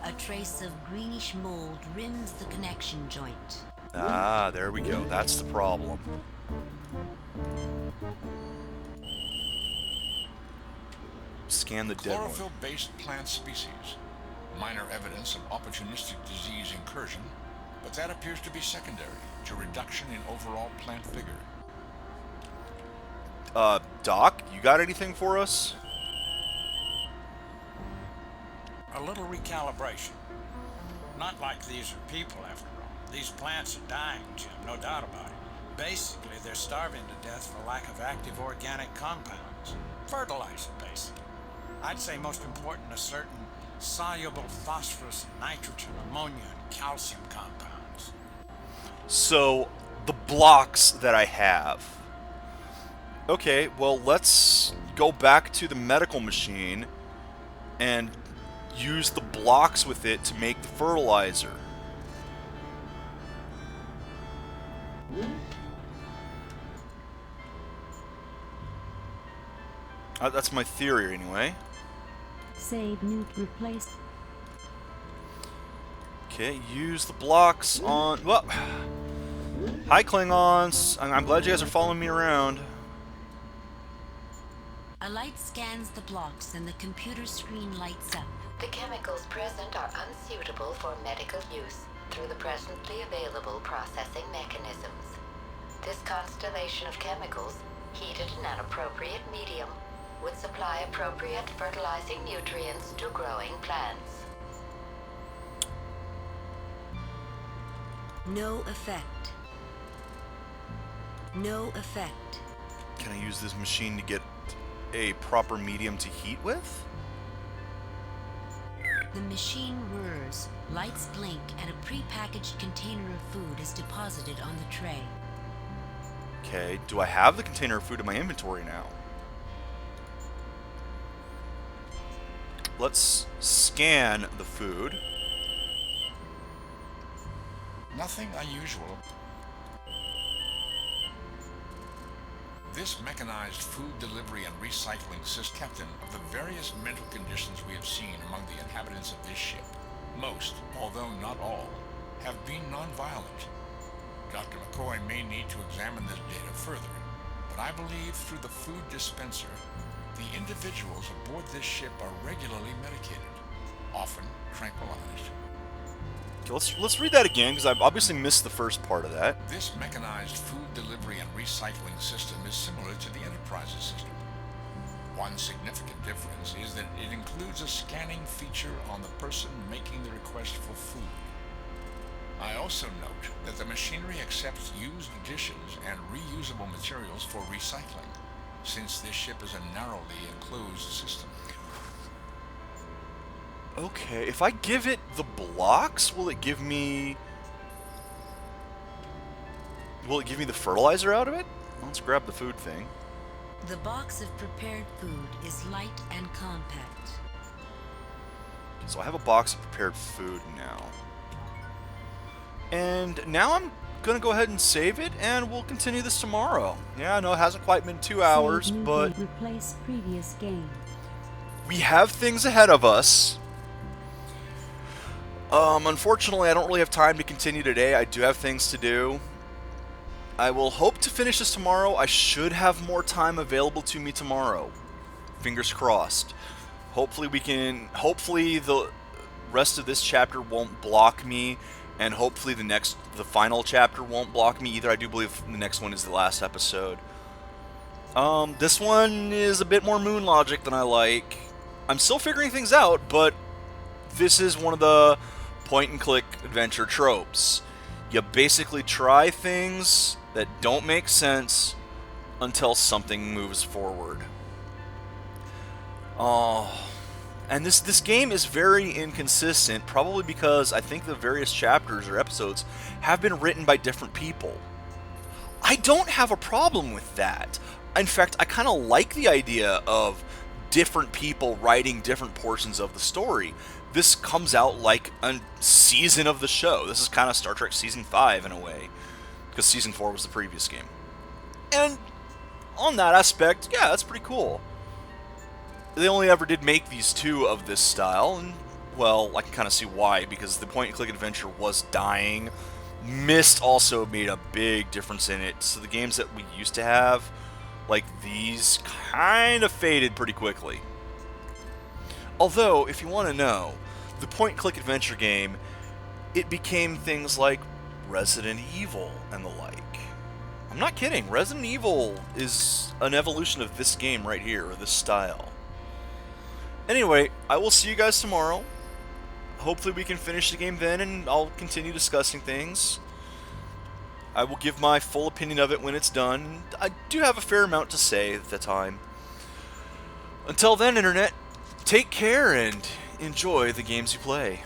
Speaker 4: A trace of greenish mold rims the connection joint.
Speaker 1: Ah, there we go. That's the problem. Scan the dead one.
Speaker 9: Chlorophyll-based plant species. Minor evidence of opportunistic disease incursion, but that appears to be secondary to reduction in overall plant vigor.
Speaker 1: Doc, you got anything for us?
Speaker 16: A little recalibration. Not like these are people, after all. These plants are dying, Jim, no doubt about it. Basically, they're starving to death for lack of active organic compounds. Fertilizer, basically. I'd say most important, a certain soluble phosphorus, nitrogen, ammonia, and calcium compounds.
Speaker 1: So, the blocks that I have. Okay, well, let's go back to the medical machine and use the blocks with it to make the fertilizer. That's my theory, anyway.
Speaker 12: Save Newt replace.
Speaker 1: Okay, use the blocks on... Well, hi, Klingons. I'm glad you guys are following me around.
Speaker 4: A light scans the blocks and the computer screen lights up.
Speaker 11: The chemicals present are unsuitable for medical use through the presently available processing mechanisms. This constellation of chemicals, heated in an appropriate medium, would supply appropriate fertilizing nutrients to growing plants.
Speaker 4: No effect. No effect.
Speaker 1: Can I use this machine to get a proper medium to heat with?
Speaker 4: The machine whirs, lights blink, and a pre-packaged container of food is deposited on the tray.
Speaker 1: Okay, do I have the container of food in my inventory now? Let's scan the food.
Speaker 9: Nothing unusual. This mechanized food delivery and recycling system, Captain, of the various mental conditions we have seen among the inhabitants of this ship, most, although not all, have been non-violent. Dr. McCoy may need to examine this data further, but I believe through the food dispenser, the individuals aboard this ship are regularly medicated, often tranquilized.
Speaker 1: Okay, let's read that again, because I've obviously missed the first part of that.
Speaker 9: This mechanized food delivery and recycling system is similar to the Enterprise's system. One significant difference is that it includes a scanning feature on the person making the request for food. I also note that the machinery accepts used additions and reusable materials for recycling, since this ship is a narrowly enclosed system.
Speaker 1: Okay, if I give it the blocks, will it give me the fertilizer out of it? Let's grab the food thing.
Speaker 4: The box of prepared food is light and compact.
Speaker 1: So I have a box of prepared food now. And now I'm going to go ahead and save it, and we'll continue this tomorrow. Yeah, I know it hasn't quite been 2 hours, but
Speaker 12: replace previous game.
Speaker 1: We have things ahead of us. Unfortunately, I don't really have time to continue today. I do have things to do. I will hope to finish this tomorrow. I should have more time available to me tomorrow. Fingers crossed. Hopefully the rest of this chapter won't block me, and hopefully the final chapter won't block me either. I do believe the next one is the last episode. This one is a bit more moon logic than I like. I'm still figuring things out, but this is one of the point-and-click adventure tropes. You basically try things that don't make sense until something moves forward. And this game is very inconsistent, probably because I think the various chapters or episodes have been written by different people. I don't have a problem with that. In fact, I kind of like the idea of different people writing different portions of the story. This comes out like a season of the show. This is kind of Star Trek Season 5 in a way, because Season 4 was the previous game. And on that aspect, yeah, that's pretty cool. They only ever did make these two of this style, and, well, I can kind of see why, because the point-and-click adventure was dying. Myst also made a big difference in it, so the games that we used to have, like these, kind of faded pretty quickly. Although, if you want to know, the point-and-click adventure game, it became things like Resident Evil and the like. I'm not kidding, Resident Evil is an evolution of this game right here, or this style. Anyway, I will see you guys tomorrow. Hopefully we can finish the game then, and I'll continue discussing things. I will give my full opinion of it when it's done. I do have a fair amount to say at the time. Until then, Internet, take care and enjoy the games you play.